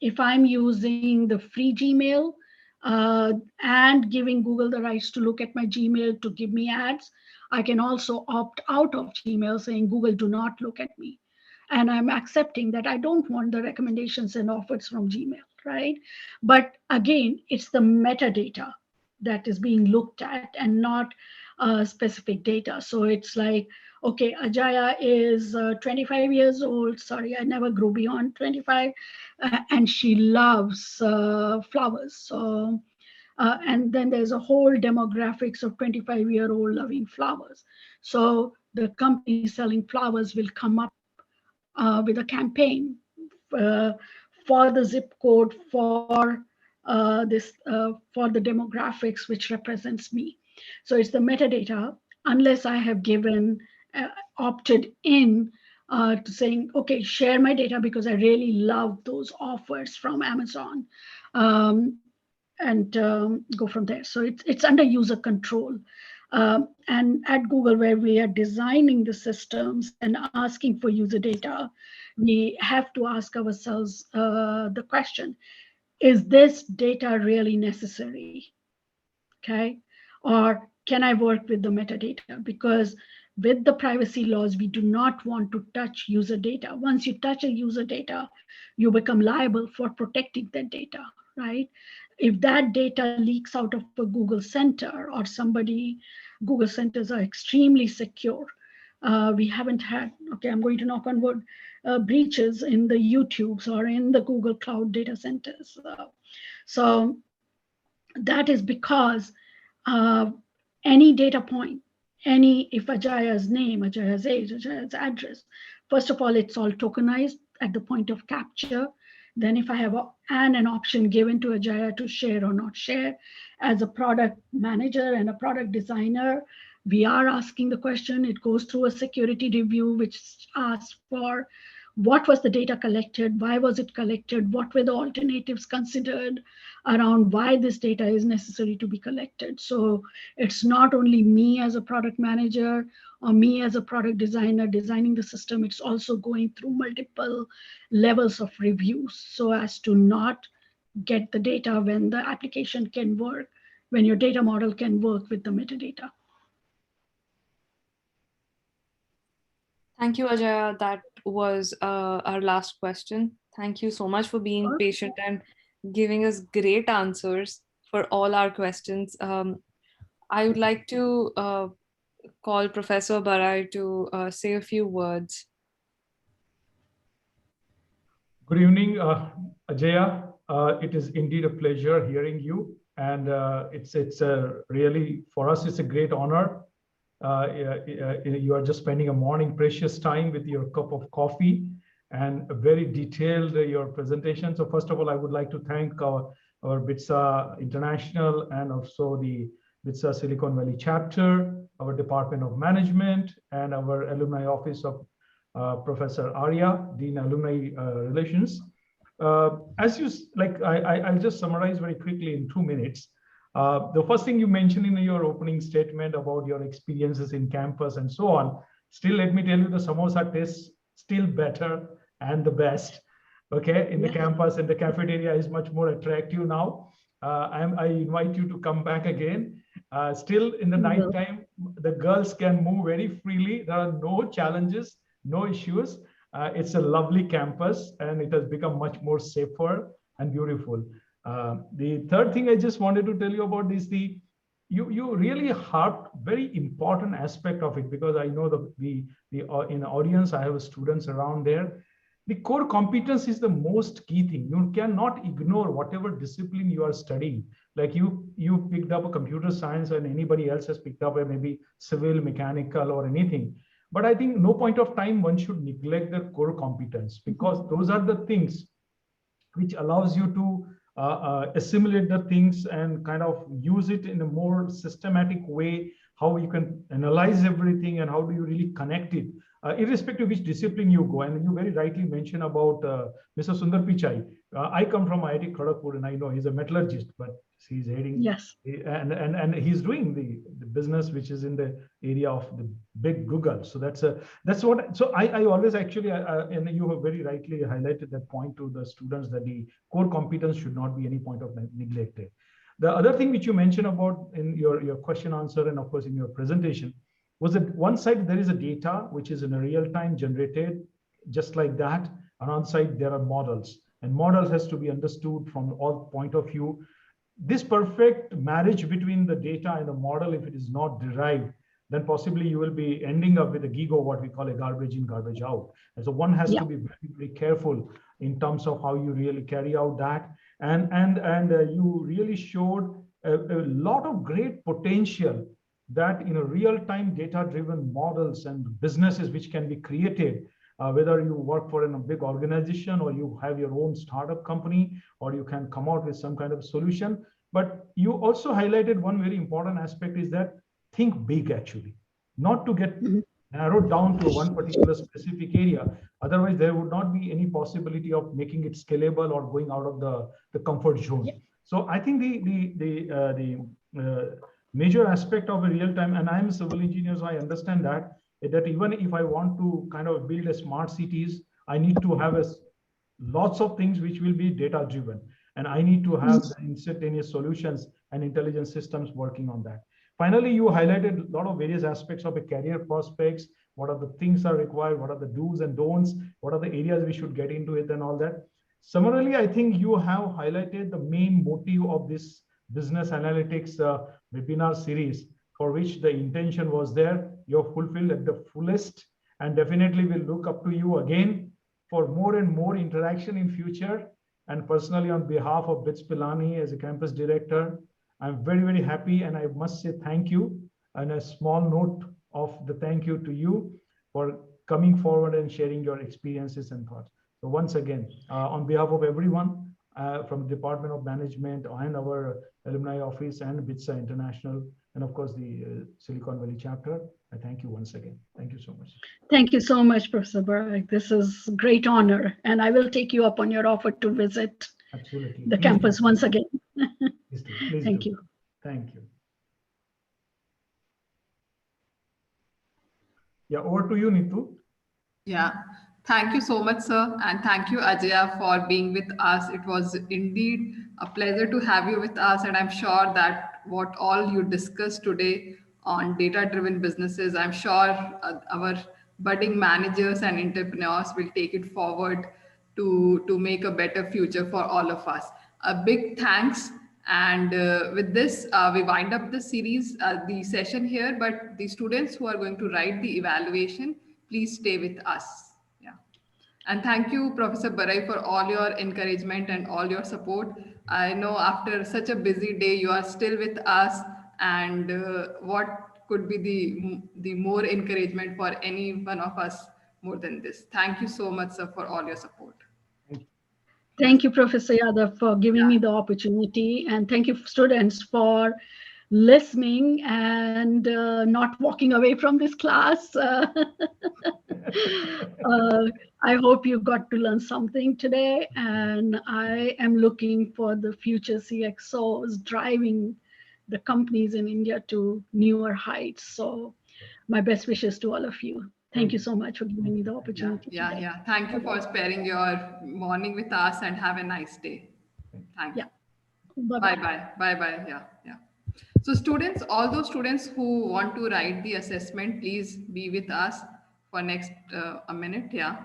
If I'm using the free Gmail and giving Google the rights to look at my Gmail to give me ads, I can also opt out of Gmail saying, Google, do not look at me. And I'm accepting that I don't want the recommendations and offers from Gmail, right? But again, it's the metadata that is being looked at and not specific data. So it's like, okay, Ajaya is 25 years old. Sorry, I never grew beyond 25. And she loves flowers. So and then there's a whole demographics of 25-year-old loving flowers. So the company selling flowers will come up with a campaign uh, for the zip code for for the demographics which represents me. So it's the metadata. Unless I have given opted in to saying, okay, share my data because I really love those offers from Amazon. And go from there. So it's under user control. And at Google, where we are designing the systems and asking for user data, we have to ask ourselves the question, is this data really necessary? Okay. Or can I work with the metadata? Because with the privacy laws, we do not want to touch user data. Once you touch a user data, you become liable for protecting that data, right? If that data leaks out of a Google Center or somebody, Google Centers are extremely secure. We haven't had, okay, I'm going to knock on wood, breaches in the YouTubes or in the Google Cloud data centers. So that is because uh, any data point, if Ajaya's name, Ajaya's age, Ajaya's address, first of all, it's all tokenized at the point of capture. Then if I have an option given to Ajaya to share or not share, as a product manager and a product designer, we are asking the question, it goes through a security review, which asks for what was the data collected, why was it collected, what were the alternatives considered around why this data is necessary to be collected. So it's not only me as a product manager or me as a product designer designing the system, it's also going through multiple levels of reviews so as to not get the data when the application can work, when your data model can work with the metadata. Thank you, Ajaya. That was our last question. Thank you so much for being patient and giving us great answers for all our questions. I would like to call Professor Barai to say a few words. Good evening, Ajaya. It is indeed a pleasure hearing you, and it's really for us. It's a great honor. You are just spending a morning precious time with your cup of coffee and a very detailed your presentation. So first of all, I would like to thank our BITSAA International and also the BITSAA Silicon Valley chapter, our Department of Management, and our alumni office of Professor Arya, Dean Alumni Relations. As you like, I'll just summarize very quickly in 2 minutes. The first thing you mentioned in your opening statement about your experiences in campus and so on. Still, let me tell you, the samosa tastes still better and the best. Okay, in the campus, and the cafeteria is much more attractive now. I invite you to come back again. Still, in the night time, the girls can move very freely. There are no challenges, no issues. It's a lovely campus, and it has become much more safer and beautiful. The third thing I just wanted to tell you about is you really harped very important aspect of it, because I know the in the audience I have students around there. The core competence is the most key thing. You cannot ignore whatever discipline you are studying. Like you picked up a computer science, and anybody else has picked up a maybe civil, mechanical, or anything. But I think no point of time one should neglect the core competence, because those are the things which allows you to assimilate the things and kind of use it in a more systematic way, how you can analyze everything and how do you really connect it, irrespective of which discipline you go. And you very rightly mentioned about Mr. Sundar Pichai. I come from IIT Kharagpur, and I know he's a metallurgist, but he's heading, and he's doing the business which is in the area of the big Google. So that's what. So I always actually, and you have very rightly highlighted that point to the students, that the core competence should not be any point of neglected. The other thing which you mentioned about in your question answer, and of course in your presentation, was that one side there is a data which is in a real time generated, just like that. Another side there are models, and models has to be understood from all point of view. This perfect marriage between the data and the model, if it is not derived, then possibly you will be ending up with a GIGO, what we call a garbage in, garbage out. And so one has to be very, very careful in terms of how you really carry out that. And you really showed a lot of great potential that in a real-time data-driven models and businesses which can be created, whether you work for a big organization or you have your own startup company, or you can come out with some kind of solution. But you also highlighted one very important aspect, is that think big, actually, not to get narrowed down to one particular specific area. Otherwise, there would not be any possibility of making it scalable or going out of the comfort zone. So I think the major aspect of a real time, and I'm a civil engineer, so I understand that even if I want to kind of build a smart cities, I need to have lots of things which will be data driven, and I need to have the instantaneous solutions and intelligent systems working on that. Finally, you highlighted a lot of various aspects of a career prospects. What are the things are required? What are the do's and don'ts? What are the areas we should get into it and all that? Similarly, I think you have highlighted the main motive of this business analytics webinar series, for which the intention was there. You're fulfilled at the fullest, and definitely will look up to you again for more and more interaction in future. And personally, on behalf of BITS Pilani as a campus director, I'm very, very happy, and I must say thank you. And a small note of the thank you to you for coming forward and sharing your experiences and thoughts. So once again, on behalf of everyone from the Department of Management and our alumni office and BITSAA International, and of course the Silicon Valley chapter, I thank you once again. Thank you so much. Thank you so much, Professor Barak. This is great honor, and I will take you up on your offer to visit Absolutely. the Please campus do. once again. Please do. Please Thank do. you. Thank you. Yeah, over to you, Nitu. Yeah, thank you so much, sir. And thank you, Ajaya, for being with us. It was indeed a pleasure to have you with us. And I'm sure that what all you discussed today on data driven businesses, I'm sure our budding managers and entrepreneurs will take it forward to make a better future for all of us. A big thanks. And with this, we wind up the series, the session here. But the students who are going to write the evaluation, please stay with us. Yeah. And thank you, Professor Barai, for all your encouragement and all your support. I know after such a busy day, you are still with us. And what could be the more encouragement for any one of us more than this? Thank you so much, sir, for all your support. Thank you. Thank you, Professor Yadav, for giving me Yeah. the opportunity. And thank you, students, for listening and not walking away from this class. I hope you got to learn something today. And I am looking for the future CXOs driving the companies in India to newer heights. So my best wishes to all of you. Thank you so much for giving me the Yeah, opportunity yeah, today. yeah. Thank you for sparing your morning with us and have a nice day. Thank Yeah. you. Bye Bye-bye. bye. Bye bye. Yeah, yeah. So students, all those students who want to write the assessment, please be with us for next a minute. Yeah.